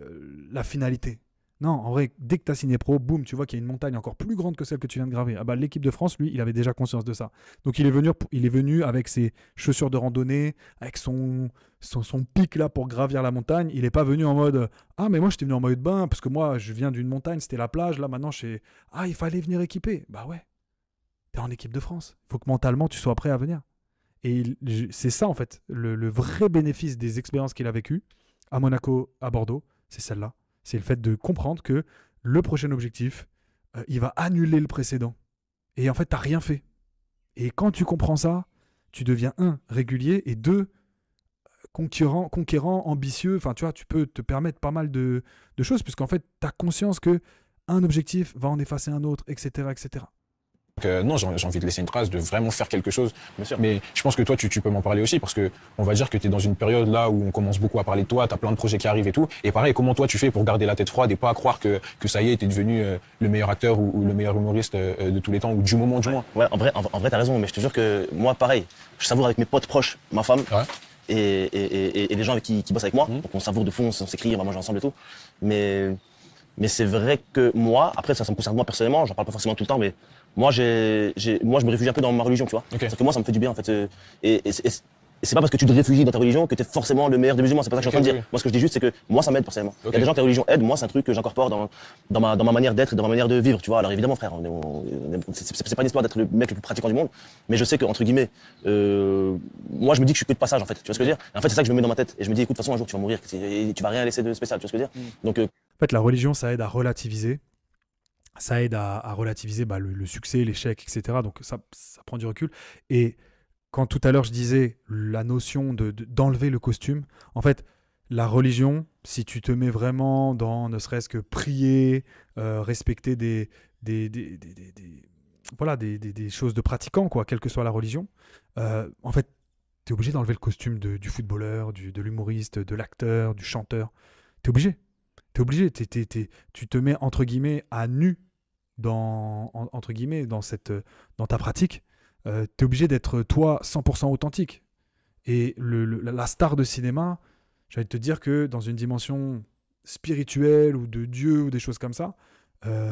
la finalité. Non, en vrai, dès que tu as signé pro, boum, tu vois qu'il y a une montagne encore plus grande que celle que tu viens de graver. Ah bah, l'équipe de France, lui, il avait déjà conscience de ça. Donc il est venu avec ses chaussures de randonnée, avec son pic là pour gravir la montagne. Il n'est pas venu en mode ah mais moi j'étais venu en maillot de bain parce que moi je viens d'une montagne, c'était la plage. Là maintenant il fallait venir équiper. Bah ouais, t'es en équipe de France. Il faut que mentalement tu sois prêt à venir. Et c'est ça en fait, le vrai bénéfice des expériences qu'il a vécues à Monaco, à Bordeaux, c'est celle-là. C'est le fait de comprendre que le prochain objectif, il va annuler le précédent. Et en fait, tu n'as rien fait. Et quand tu comprends ça, tu deviens régulier et conquérant, ambitieux. Enfin, tu vois, tu peux te permettre pas mal de choses puisqu'en fait, tu as conscience que un objectif va en effacer un autre, etc., etc. Non, j'ai envie de laisser une trace, de vraiment faire quelque chose. Bien sûr. Mais je pense que toi, tu peux m'en parler aussi parce que on va dire que tu es dans une période là où on commence beaucoup à parler de toi, tu as plein de projets qui arrivent et tout. Et pareil, comment toi tu fais pour garder la tête froide et pas croire que ça y est, tu es devenu le meilleur acteur ou le meilleur humoriste de tous les temps ou du moment du moins. Ouais, en vrai t'as raison, mais je te jure que moi, pareil, je savoure avec mes potes proches, ma femme et les gens avec qui bossent avec moi. Donc on savoure de fond, on s'écrit, on va manger ensemble et tout. Mais c'est vrai que moi, après ça me concerne moi personnellement, j'en parle pas forcément tout le temps, mais moi moi je me réfugie un peu dans ma religion, tu vois. C'est-à-dire que moi ça me fait du bien en fait. Et c'est pas parce que tu te réfugies dans ta religion que tu es forcément le meilleur des musulmans, c'est pas ça que je suis en train de dire. Moi ce que je dis juste c'est que moi ça m'aide personnellement. Il y a des gens que la religion aide, moi c'est un truc que j'incorpore dans ma manière d'être et dans ma manière de vivre, tu vois. Alors évidemment frère, c'est pas une histoire d'être le mec le plus pratiquant du monde, mais je sais que entre guillemets moi je me dis que je suis que de passage en fait, tu vois ce que je veux dire. Et en fait c'est ça que je me mets dans ma tête et je me dis écoute de toute façon un jour tu vas mourir et tu vas rien laisser de spécial, tu vois ce que je veux dire. Donc en fait la religion ça aide à relativiser. Ça aide à relativiser le succès, l'échec, etc. Donc ça prend du recul. Et quand tout à l'heure je disais la notion d'enlever le costume, en fait, la religion, si tu te mets vraiment dans ne serait-ce que prier, respecter des choses de pratiquants, quoi, quelle que soit la religion, en fait, tu es obligé d'enlever le costume du footballeur, de l'humoriste, de l'acteur, du chanteur. Tu es obligé. T'es obligé, tu te mets entre guillemets à nu dans ta pratique. T'es obligé d'être toi 100% authentique. Et la star de cinéma, j'ai envie de te dire que dans une dimension spirituelle ou de Dieu ou des choses comme ça,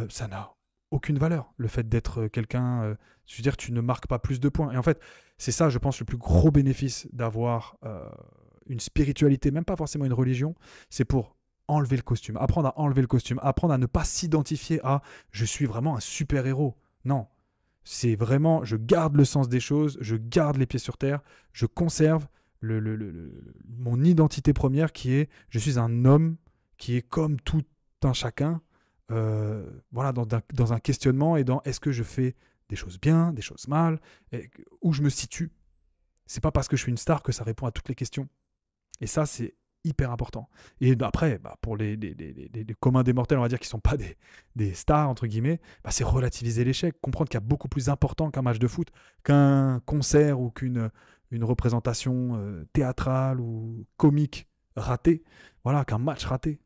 ça n'a aucune valeur. Le fait d'être quelqu'un, je veux dire, tu ne marques pas plus de points. Et en fait, c'est ça, je pense, le plus gros bénéfice d'avoir une spiritualité, même pas forcément une religion, c'est pour enlever le costume, apprendre à enlever le costume, apprendre à ne pas s'identifier à « je suis vraiment un super-héros ». Non, c'est vraiment, je garde le sens des choses, je garde les pieds sur terre, je conserve mon identité première qui est « je suis un homme qui est comme tout un chacun », voilà, dans un questionnement et dans « est-ce que je fais des choses bien, des choses mal, où je me situe ». C'est pas parce que je suis une star que ça répond à toutes les questions. Et ça, c'est hyper important. Et après, pour les communs des mortels, on va dire, qui ne sont pas des stars, entre guillemets, c'est relativiser l'échec, comprendre qu'il y a beaucoup plus important qu'un match de foot, qu'un concert ou qu'une représentation théâtrale ou comique ratée, voilà, qu'un match raté.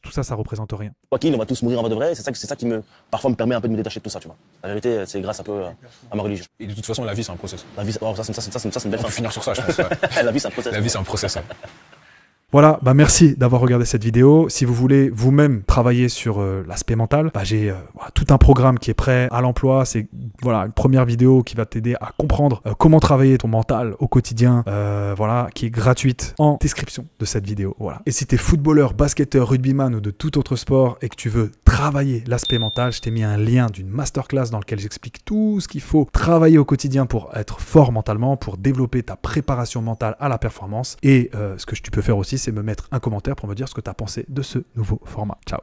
Tout ça, ça représente rien. Quoi qu'il, on va tous mourir en vrai de vrai, c'est ça qui parfois me permet un peu de me détacher de tout ça, tu vois. La vérité, c'est grâce un peu à ma religion. Et de toute façon, la vie, c'est un process. La vie, ça c'est une belle fin. On peut finir sur ça, je pense. La vie, c'est un process. La vie, c'est un process. Voilà, merci d'avoir regardé cette vidéo. Si vous voulez vous-même travailler sur l'aspect mental, j'ai tout un programme qui est prêt à l'emploi. C'est une première vidéo qui va t'aider à comprendre comment travailler ton mental au quotidien, qui est gratuite en description de cette vidéo. Voilà. Et si tu es footballeur, basketteur, rugbyman ou de tout autre sport et que tu veux travailler l'aspect mental, je t'ai mis un lien d'une masterclass dans lequel j'explique tout ce qu'il faut travailler au quotidien pour être fort mentalement, pour développer ta préparation mentale à la performance. Et ce que tu peux faire aussi, c'est me mettre un commentaire pour me dire ce que tu as pensé de ce nouveau format. Ciao.